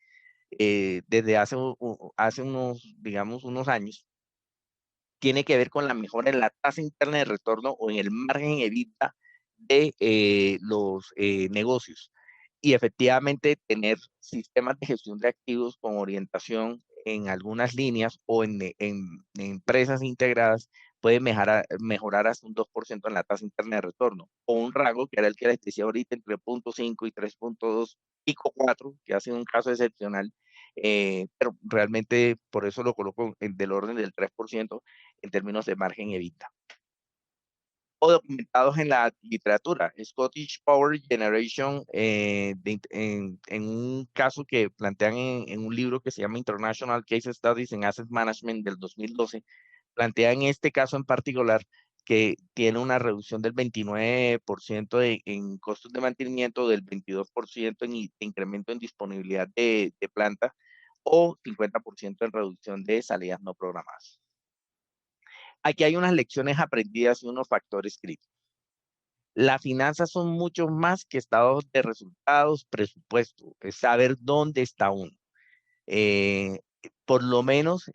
desde hace unos, digamos, unos años, tiene que ver con la mejora en la tasa interna de retorno o en el margen EBITDA de los negocios. Y efectivamente tener sistemas de gestión de activos con orientación en algunas líneas o en empresas integradas puede mejorar hasta un 2% en la tasa interna de retorno, o un rango que era el que les decía ahorita entre 0.5 y 3.2, pico 4, que ha sido un caso excepcional, pero realmente por eso lo coloco del orden del 3% en términos de margen EBITDA. O documentados en la literatura, Scottish Power Generation, en un caso que plantean en un libro que se llama International Case Studies in Asset Management del 2012, plantean este caso en particular que tiene una reducción del 29% en costos de mantenimiento, del 22% en incremento en disponibilidad de planta o 50% en reducción de salidas no programadas. Aquí hay unas lecciones aprendidas y unos factores críticos. Las finanzas son mucho más que estados de resultados, presupuesto, es saber dónde está uno. Eh, por lo menos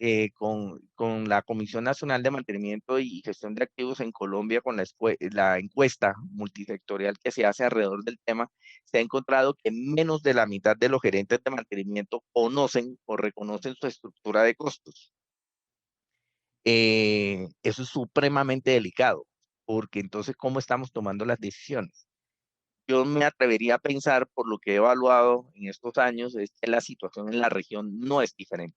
con la Comisión Nacional de Mantenimiento y Gestión de Activos en Colombia, con la encuesta multisectorial que se hace alrededor del tema, se ha encontrado que menos de la mitad de los gerentes de mantenimiento conocen o reconocen su estructura de costos. Eso es supremamente delicado, porque entonces, ¿cómo estamos tomando las decisiones? Yo me atrevería a pensar, por lo que he evaluado en estos años, es que la situación en la región no es diferente.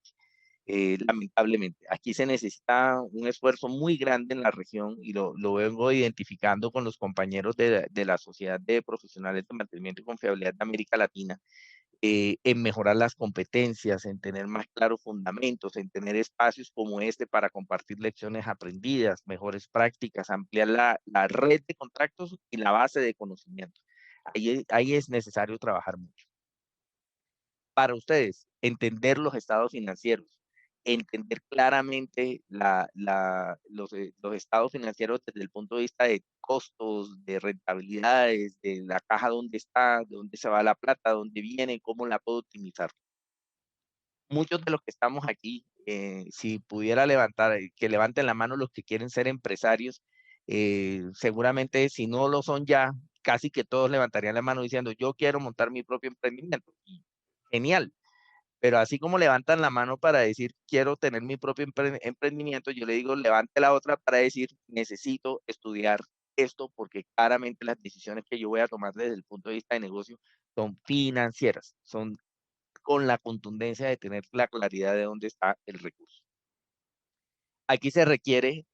Lamentablemente, aquí se necesita un esfuerzo muy grande en la región y lo vengo identificando con los compañeros de la Sociedad de Profesionales de Mantenimiento y Confiabilidad de América Latina, en mejorar las competencias, en tener más claros fundamentos, en tener espacios como este para compartir lecciones aprendidas, mejores prácticas, ampliar la red de contactos y la base de conocimiento. Ahí es necesario trabajar mucho. Para ustedes, entender los estados financieros, entender claramente los estados financieros desde el punto de vista de costos, de rentabilidades, de la caja dónde está, de dónde se va la plata, dónde viene, cómo la puedo optimizar. Muchos de los que estamos aquí, si pudiera levantar, que levanten la mano los que quieren ser empresarios, seguramente si no lo son ya, casi que todos levantarían la mano diciendo, yo quiero montar mi propio emprendimiento. Y genial. Pero así como levantan la mano para decir, quiero tener mi propio emprendimiento, yo le digo, levante la otra para decir, necesito estudiar esto porque claramente las decisiones que yo voy a tomar desde el punto de vista de negocio son financieras, son con la contundencia de tener la claridad de dónde está el recurso. Aquí se requiere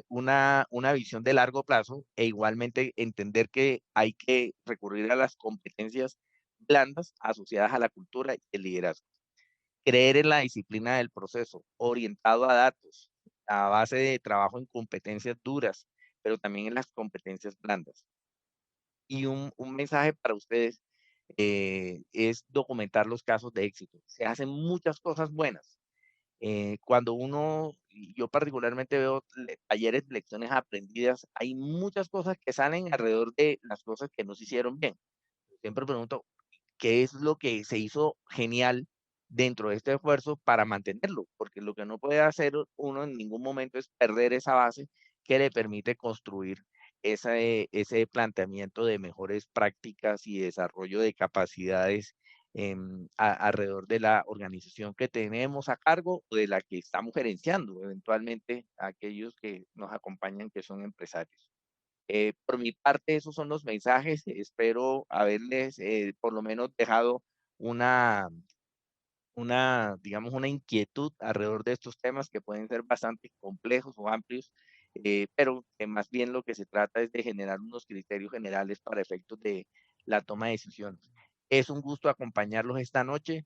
una visión de largo plazo e igualmente entender que hay que recurrir a las competencias blandas asociadas a la cultura y el liderazgo. Creer en la disciplina del proceso, orientado a datos, a base de trabajo en competencias duras, pero también en las competencias blandas. Y un mensaje para ustedes es documentar los casos de éxito. Se hacen muchas cosas buenas. Cuando y yo particularmente veo talleres, lecciones aprendidas, hay muchas cosas que salen alrededor de las cosas que no se hicieron bien. Siempre pregunto, ¿qué es lo que se hizo genial dentro de este esfuerzo para mantenerlo? Porque lo que no puede hacer uno en ningún momento es perder esa base que le permite construir ese planteamiento de mejores prácticas y desarrollo de capacidades alrededor de la organización que tenemos a cargo o de la que estamos gerenciando, eventualmente aquellos que nos acompañan que son empresarios. Por mi parte, esos son los mensajes. Espero haberles por lo menos dejado una, digamos, una inquietud alrededor de estos temas que pueden ser bastante complejos o amplios, pero que más bien lo que se trata es de generar unos criterios generales para efectos de la toma de decisiones. Es un gusto acompañarlos esta noche.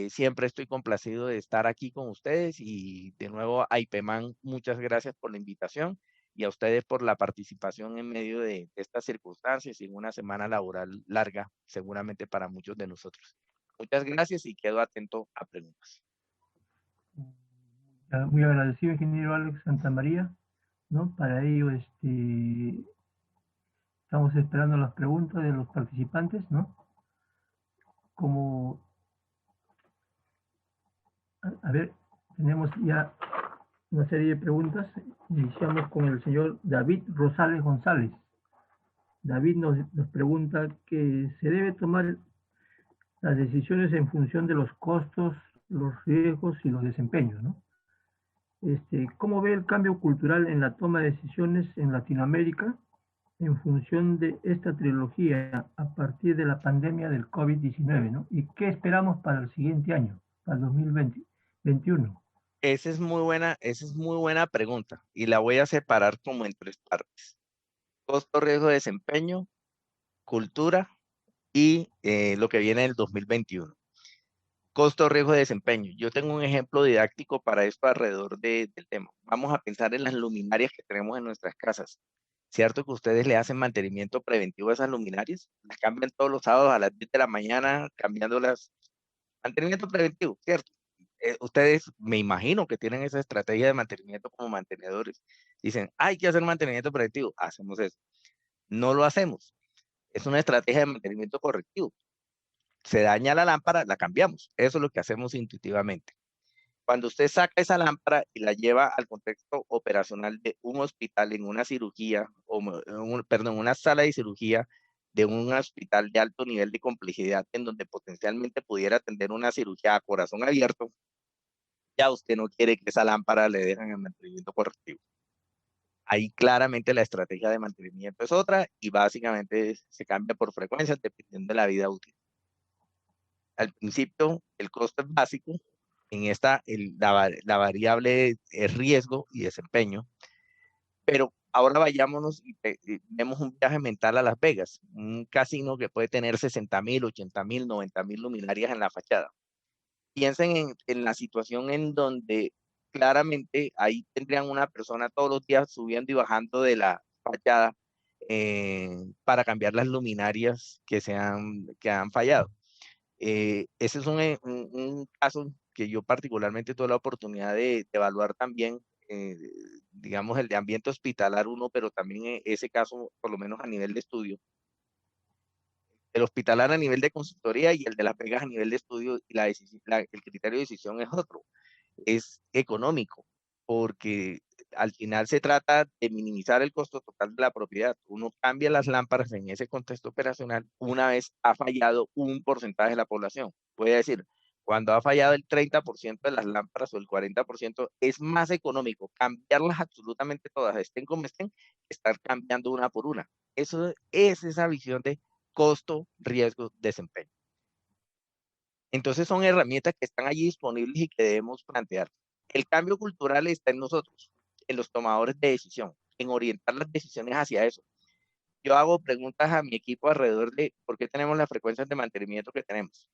Siempre estoy complacido de estar aquí con ustedes y de nuevo a IPEMAN, muchas gracias por la invitación y a ustedes por la participación en medio de estas circunstancias y en una semana laboral larga, seguramente para muchos de nosotros. Muchas gracias y quedo atento a preguntas. Muy agradecido, ingeniero Alex Santamaría, ¿no? Para ello, estamos esperando las preguntas de los participantes, ¿no? Como, a ver, tenemos ya una serie de preguntas. Iniciamos con el señor David Rosales González. David nos pregunta que se debe tomar las decisiones en función de los costos, los riesgos y los desempeños, ¿no? ¿Cómo ve el cambio cultural en la toma de decisiones en Latinoamérica en función de esta trilogía a partir de la pandemia del COVID-19, ¿no? ¿Y qué esperamos para el siguiente año, para el 2021? Esa es muy buena pregunta y la voy a separar como en tres partes. Costo, riesgo, desempeño, cultura y lo que viene del 2021. Costo, riesgo, desempeño. Yo tengo un ejemplo didáctico para esto alrededor del tema. Vamos a pensar en las luminarias que tenemos en nuestras casas. ¿Cierto que ustedes le hacen mantenimiento preventivo a esas luminarias? Las cambian todos los sábados a las 10 de la mañana, cambiándolas. Mantenimiento preventivo, ¿cierto? Ustedes, me imagino que tienen esa estrategia de mantenimiento como mantenedores. Dicen, hay que hacer mantenimiento preventivo. Hacemos eso. No lo hacemos. Es una estrategia de mantenimiento correctivo. Se daña la lámpara, la cambiamos. Eso es lo que hacemos intuitivamente. Cuando usted saca esa lámpara y la lleva al contexto operacional de un hospital en una cirugía, perdón, una sala de cirugía de un hospital de alto nivel de complejidad en donde potencialmente pudiera atender una cirugía a corazón abierto, ya usted no quiere que esa lámpara le dejen el mantenimiento correctivo. Ahí claramente la estrategia de mantenimiento es otra y básicamente se cambia por frecuencia dependiendo de la vida útil. Al principio, el costo es básico. En esta, la variable es riesgo y desempeño. Pero ahora vayámonos y vemos un viaje mental a Las Vegas, un casino que puede tener 60,000, 80,000, 90,000 luminarias en la fachada. Piensen en la situación en donde claramente ahí tendrían una persona todos los días subiendo y bajando de la fachada para cambiar las luminarias que han fallado. Ese es un caso que yo particularmente tuve la oportunidad de evaluar también, digamos, el de ambiente hospitalar uno, pero también ese caso, por lo menos a nivel de estudio. El hospitalar a nivel de consultoría y el de Las Vegas a nivel de estudio, y el criterio de decisión es otro, es económico, porque al final se trata de minimizar el costo total de la propiedad. Uno cambia las lámparas en ese contexto operacional una vez ha fallado un porcentaje de la población. Puede decir, cuando ha fallado el 30% de las lámparas o el 40%, es más económico cambiarlas absolutamente todas, estén como estén, estar cambiando una por una. Eso es esa visión de costo, riesgo, desempeño. Entonces son herramientas que están allí disponibles y que debemos plantear. El cambio cultural está en nosotros, en los tomadores de decisión, en orientar las decisiones hacia eso. Yo hago preguntas a mi equipo alrededor de por qué tenemos las frecuencias de mantenimiento que tenemos,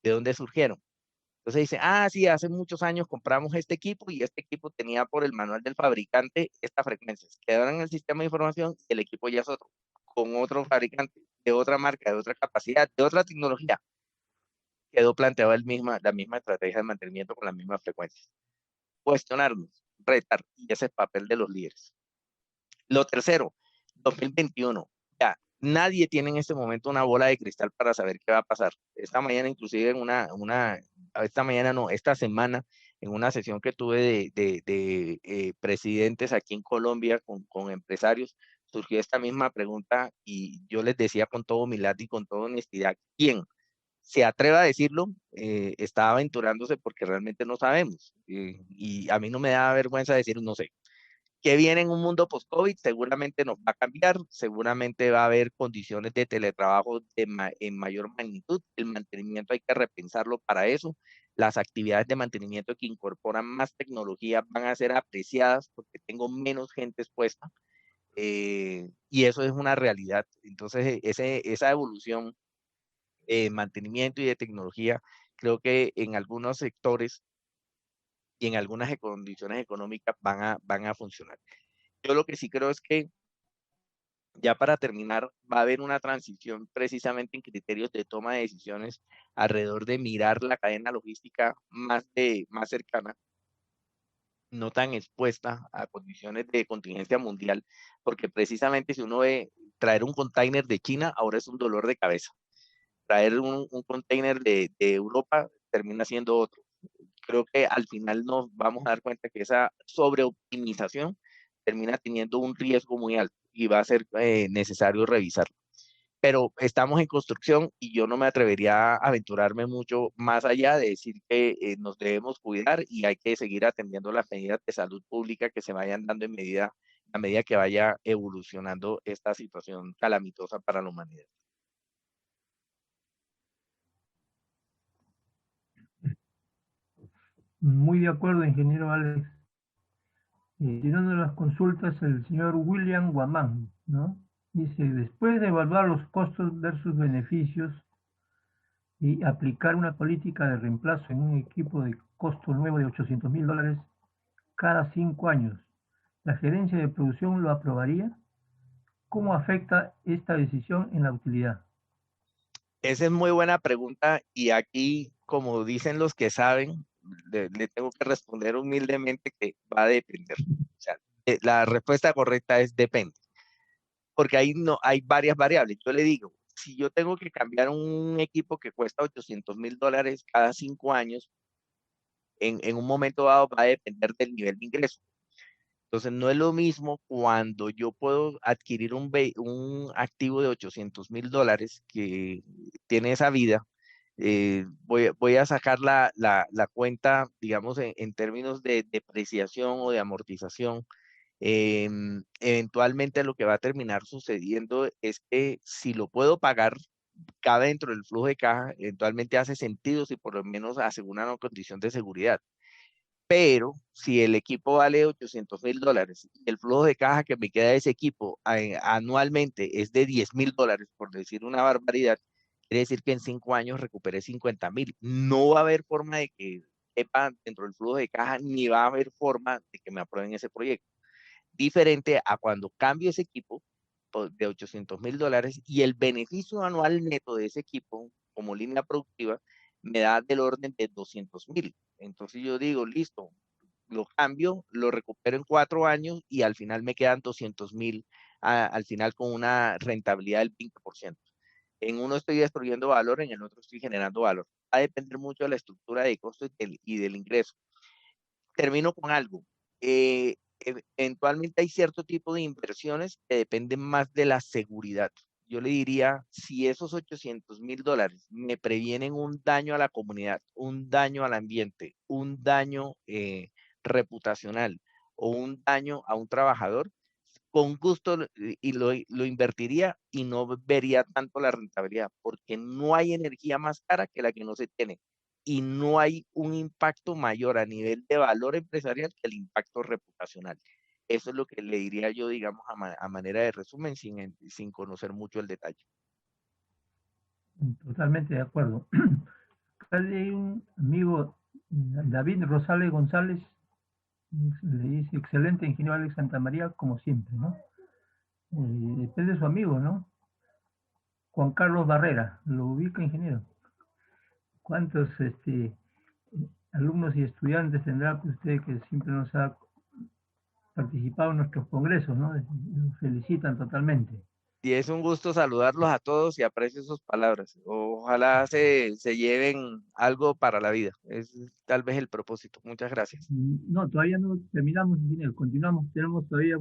de dónde surgieron. Entonces dice, ah, sí, hace muchos años compramos este equipo y este equipo tenía por el manual del fabricante estas frecuencias. Quedaron en el sistema de información y el equipo ya es otro, con otro fabricante, de otra marca, de otra capacidad, de otra tecnología. Quedó planteada la misma estrategia de mantenimiento con las mismas frecuencias. Cuestionarnos, retar, y ese es el papel de los líderes. Lo tercero, 2021. Ya, nadie tiene en este momento una bola de cristal para saber qué va a pasar. Esta mañana, inclusive esta mañana no, esta semana, en una sesión que tuve de presidentes aquí en Colombia con empresarios, surgió esta misma pregunta y yo les decía con toda humildad y con toda honestidad, ¿quién se atreva a decirlo? Está aventurándose porque realmente no sabemos. Y a mí no me da vergüenza decir, no sé. ¿Qué viene en un mundo post-COVID? Seguramente nos va a cambiar, seguramente va a haber condiciones de teletrabajo en mayor magnitud. El mantenimiento hay que repensarlo para eso. Las actividades de mantenimiento que incorporan más tecnología van a ser apreciadas porque tengo menos gente expuesta, y eso es una realidad. Entonces, esa evolución de mantenimiento y de tecnología, creo que en algunos sectores y en algunas condiciones económicas van a funcionar. Yo lo que sí creo es que ya para terminar, va a haber una transición precisamente en criterios de toma de decisiones alrededor de mirar la cadena logística más cercana, no tan expuesta a condiciones de contingencia mundial, porque precisamente si uno ve traer un container de China, ahora es un dolor de cabeza. Traer un container de Europa termina siendo otro. Creo que al final nos vamos a dar cuenta que esa sobreoptimización termina teniendo un riesgo muy alto y va a ser necesario revisarlo. Pero estamos en construcción y yo no me atrevería a aventurarme mucho más allá de decir que nos debemos cuidar y hay que seguir atendiendo las medidas de salud pública que se vayan dando a medida que vaya evolucionando esta situación calamitosa para la humanidad. Muy de acuerdo, ingeniero Alex. Llenando las consultas, el señor William Guamán, ¿no? Dice, después de evaluar los costos versus beneficios y aplicar una política de reemplazo en un equipo de costo nuevo de $800,000 cada 5 años, ¿la gerencia de producción lo aprobaría? ¿Cómo afecta esta decisión en la utilidad? Esa es muy buena pregunta y aquí, como dicen los que saben, le tengo que responder humildemente que va a depender. O sea, la respuesta correcta es depende, porque ahí no, hay varias variables. Yo le digo, si yo tengo que cambiar un equipo que cuesta $800,000 cada 5 años, en un momento dado va a depender del nivel de ingreso. Entonces, no es lo mismo cuando yo puedo adquirir un activo de $800,000 que tiene esa vida. Voy a sacar la cuenta, digamos, en términos de depreciación o de amortización. Eventualmente lo que va a terminar sucediendo es que si lo puedo pagar, cabe dentro del flujo de caja, eventualmente hace sentido si por lo menos asegura una condición de seguridad. Pero si el equipo vale $800,000 y el flujo de caja que me queda de ese equipo anualmente es de $10,000, por decir una barbaridad, quiere decir que en 5 años recuperé 50,000. No va a haber forma de que quepa dentro del flujo de caja, ni va a haber forma de que me aprueben ese proyecto. Diferente a cuando cambio ese equipo de $800,000 y el beneficio anual neto de ese equipo como línea productiva me da del orden de 200,000. Entonces yo digo, listo, lo cambio, lo recupero en 4 años y al final me quedan 200,000, al final con una rentabilidad del 20%. En uno estoy destruyendo valor, en el otro estoy generando valor. Va a depender mucho de la estructura de costos y del ingreso. Termino con algo. Eventualmente hay cierto tipo de inversiones que dependen más de la seguridad. Yo le diría, si esos $800,000 me previenen un daño a la comunidad, un daño al ambiente, un daño reputacional o un daño a un trabajador, con gusto lo invertiría y no vería tanto la rentabilidad, porque no hay energía más cara que la que no se tiene. y no hay un impacto mayor a nivel de valor empresarial que el impacto reputacional. Eso es lo que le diría yo, digamos, a manera de resumen, sin conocer mucho el detalle. Totalmente de acuerdo. Acá hay un amigo, David Rosales González, le dice, excelente ingeniero Alex Santamaría, como siempre, ¿no? Depende de su amigo, ¿no? Juan Carlos Barrera, ¿lo ubica, ingeniero? ¿Cuántos alumnos y estudiantes tendrá usted que siempre nos ha participado en nuestros congresos, ¿no? Nos felicitan totalmente. Y es un gusto saludarlos a todos y aprecio sus palabras. Ojalá se lleven algo para la vida. Es tal vez el propósito. Muchas gracias. No, todavía no terminamos, ingeniero. Continuamos, tenemos todavía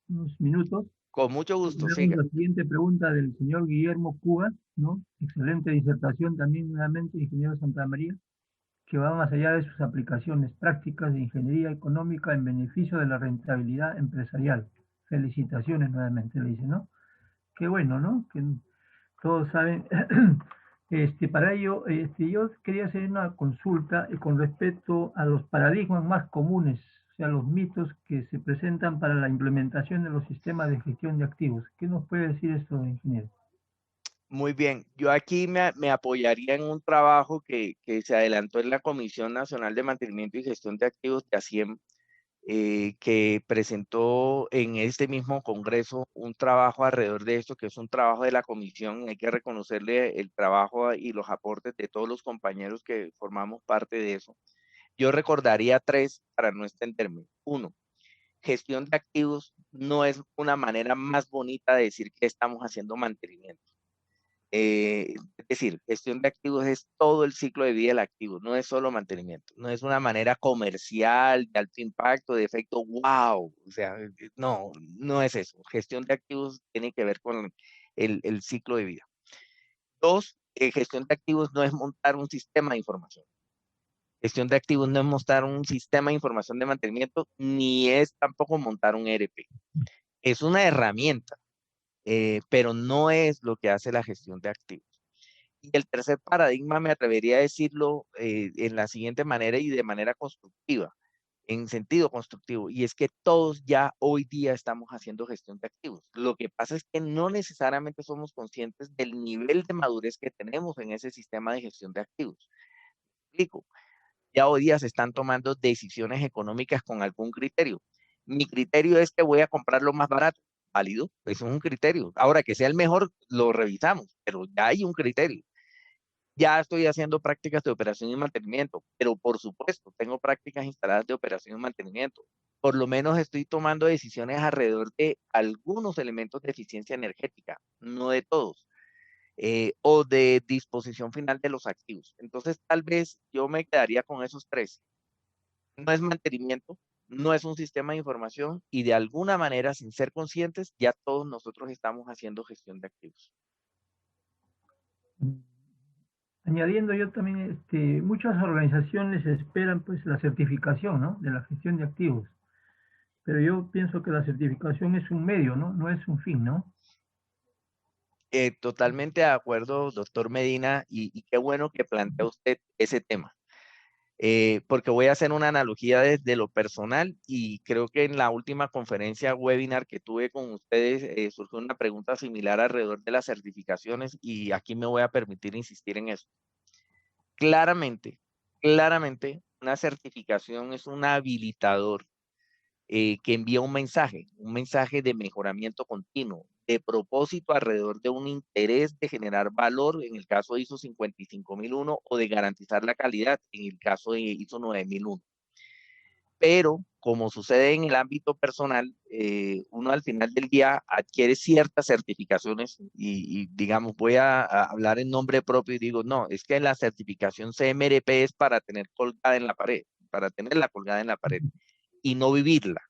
unos minutos. Con mucho gusto, Tenemos siga. la siguiente pregunta del señor Guillermo Cubas, ¿no? Excelente disertación también, nuevamente, ingeniero Santa María, que va más allá de sus aplicaciones prácticas de ingeniería económica en beneficio de la rentabilidad empresarial. Felicitaciones nuevamente, le dice, ¿no? Qué bueno, ¿no? Que todos saben. Para ello, yo quería hacer una consulta con respecto a los paradigmas más comunes, o sea, los mitos que se presentan para la implementación de los sistemas de gestión de activos. ¿Qué nos puede decir esto, ingeniero? Muy bien. Yo aquí me apoyaría en un trabajo que se adelantó en la Comisión Nacional de Mantenimiento y Gestión de Activos de ASIEM, que presentó en este mismo congreso un trabajo alrededor de esto, que es un trabajo de la comisión. Hay que reconocerle el trabajo y los aportes de todos los compañeros que formamos parte de eso. Yo recordaría tres para no extenderme. Uno, gestión de activos no es una manera más bonita de decir que estamos haciendo mantenimiento. Es decir, gestión de activos es todo el ciclo de vida del activo, no es solo mantenimiento, no es una manera comercial de alto impacto, de efecto wow, o sea, no, no es eso. Gestión de activos tiene que ver con el ciclo de vida. Dos, gestión de activos no es montar un sistema de información. Gestión de activos no es montar un sistema de información de mantenimiento, ni es tampoco montar un ERP. Es una herramienta, pero no es lo que hace la gestión de activos. Y el tercer paradigma me atrevería a decirlo en la siguiente manera y de manera constructiva, en sentido constructivo, y es que todos ya hoy día estamos haciendo gestión de activos. Lo que pasa es que no necesariamente somos conscientes del nivel de madurez que tenemos en ese sistema de gestión de activos. Explico. Ya hoy día se están tomando decisiones económicas con algún criterio. Mi criterio es que voy a comprar lo más barato. Válido, eso es un criterio. Ahora, que sea el mejor, lo revisamos, pero ya hay un criterio. Ya estoy haciendo prácticas de operación y mantenimiento, pero por supuesto, tengo prácticas instaladas de operación y mantenimiento. Por lo menos estoy tomando decisiones alrededor de algunos elementos de eficiencia energética, no de todos, o de disposición final de los activos. Entonces, tal vez yo me quedaría con esos tres. No es mantenimiento, no es un sistema de información y de alguna manera, sin ser conscientes, ya todos nosotros estamos haciendo gestión de activos. Añadiendo yo también, muchas organizaciones esperan pues la certificación, ¿no? De la gestión de activos, pero yo pienso que la certificación es un medio, ¿no? No es un fin, ¿no? Totalmente de acuerdo, doctor Medina, y qué bueno que plantea usted ese tema, porque voy a hacer una analogía desde lo personal y creo que en la última conferencia webinar que tuve con ustedes surgió una pregunta similar alrededor de las certificaciones y aquí me voy a permitir insistir en eso. Claramente, claramente, una certificación es un habilitador que envía un mensaje de mejoramiento continuo, de propósito alrededor de un interés de generar valor, en el caso de ISO 55001, o de garantizar la calidad, en el caso de ISO 9001. Pero, como sucede en el ámbito personal, uno al final del día adquiere ciertas certificaciones y digamos, voy a hablar en nombre propio y digo, no, es que la certificación CMRP es para tener colgada en la pared, para tenerla colgada en la pared y no vivirla,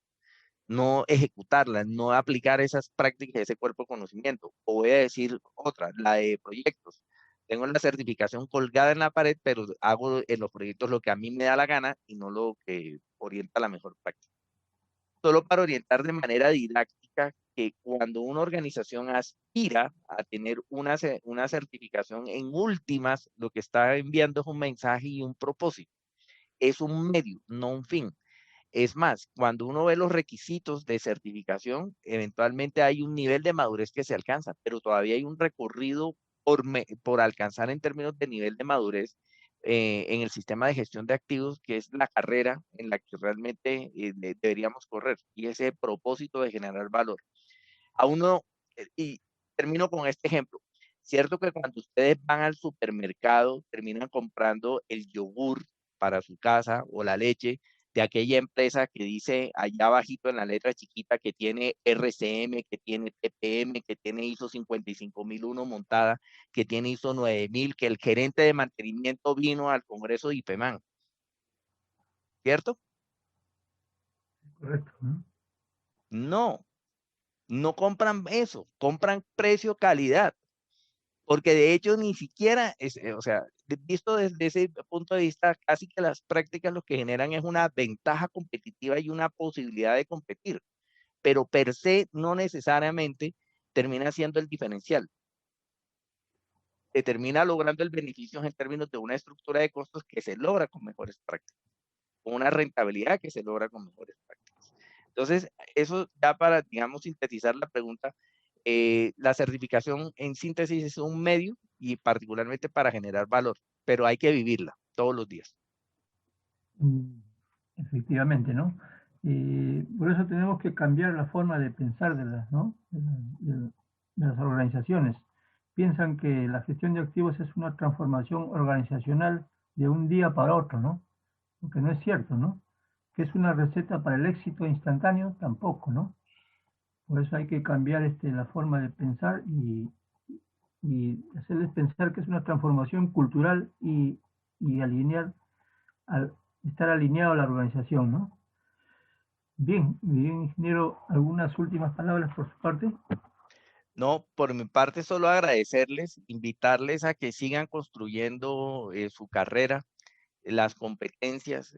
no ejecutarla, no aplicar esas prácticas, ese cuerpo de conocimiento. O voy a decir otra, la de proyectos. Tengo la certificación colgada en la pared, pero hago en los proyectos lo que a mí me da la gana y no lo que orienta la mejor práctica. Solo para orientar de manera didáctica que cuando una organización aspira a tener una certificación, en últimas, lo que está enviando es un mensaje y un propósito. Es un medio, no un fin. Es más, cuando uno ve los requisitos de certificación, eventualmente hay un nivel de madurez que se alcanza, pero todavía hay un recorrido por alcanzar en términos de nivel de madurez en el sistema de gestión de activos, que es la carrera en la que realmente deberíamos correr, y ese propósito de generar valor. A uno, y termino con este ejemplo, cierto que cuando ustedes van al supermercado, terminan comprando el yogur para su casa o la leche de aquella empresa que dice allá abajito en la letra chiquita que tiene RCM, que tiene TPM, que tiene ISO 55001 montada, que tiene ISO 9000, que el gerente de mantenimiento vino al Congreso de IPEMAN, ¿cierto? Correcto, ¿no? No, no compran eso, compran precio-calidad. Porque de hecho ni siquiera, o sea, visto desde ese punto de vista, casi que las prácticas lo que generan es una ventaja competitiva y una posibilidad de competir, pero per se no necesariamente termina siendo el diferencial. Se termina logrando el beneficio en términos de una estructura de costos que se logra con mejores prácticas, con una rentabilidad que se logra con mejores prácticas. Entonces, eso ya para, digamos, sintetizar la pregunta, la certificación en síntesis es un medio y particularmente para generar valor, pero hay que vivirla todos los días. Mm, Efectivamente, ¿no? Por eso tenemos que cambiar la forma de pensar de las, ¿no? De las organizaciones. Piensan que la gestión de activos es una transformación organizacional de un día para otro, ¿no? Lo que no es cierto, ¿no? Que es una receta para el éxito instantáneo, tampoco, ¿no? Por eso hay que cambiar la forma de pensar y hacerles pensar que es una transformación cultural y alinear, estar alineado a la organización, ¿no? Bien, bien, ingeniero, algunas últimas palabras por su parte. No, por mi parte solo agradecerles, invitarles a que sigan construyendo su carrera, las competencias.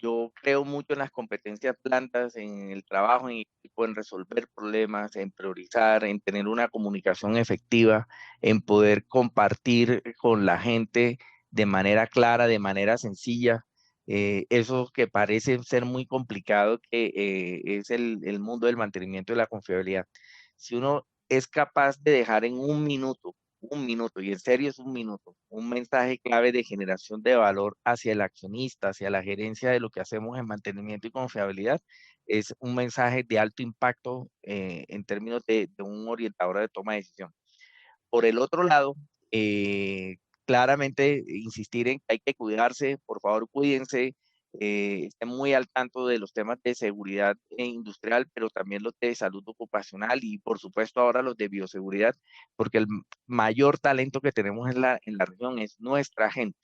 Yo creo mucho en las competencias blandas, en el trabajo en equipo, en resolver problemas, en priorizar, en tener una comunicación efectiva, en poder compartir con la gente de manera clara, de manera sencilla. Eso que parece ser muy complicado, que es el mundo del mantenimiento y la confiabilidad. Si uno es capaz de dejar en un minuto, y en serio es un minuto, un mensaje clave de generación de valor hacia el accionista, hacia la gerencia de lo que hacemos en mantenimiento y confiabilidad, es un mensaje de alto impacto en términos de un orientador de toma de decisión. Por el otro lado, claramente insistir en que hay que cuidarse, por favor cuídense, estén muy al tanto de los temas de seguridad industrial, pero también los de salud ocupacional y por supuesto ahora los de bioseguridad, porque el mayor talento que tenemos en la región es nuestra gente.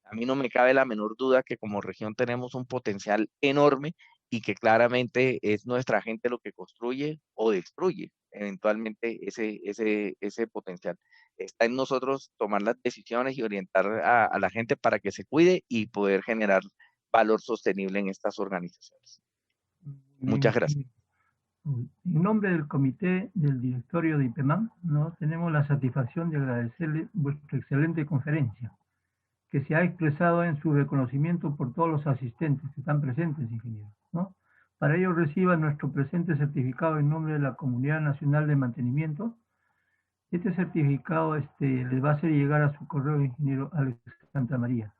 A mí no me cabe la menor duda que como región tenemos un potencial enorme y que claramente es nuestra gente lo que construye o destruye eventualmente ese potencial. Está en nosotros tomar las decisiones y orientar a la gente para que se cuide y poder generar valor sostenible en estas organizaciones. Muchas Bien, gracias. en nombre del comité del directorio de IPEMAN, ¿no? Tenemos la satisfacción de agradecerle vuestra excelente conferencia, que se ha expresado en su reconocimiento por todos los asistentes que están presentes, ingeniero, ¿no? Para ello reciba nuestro presente certificado en nombre de la Comunidad Nacional de Mantenimiento. Este certificado le va a hacer llegar a su correo, ingeniero Alex Santamaría.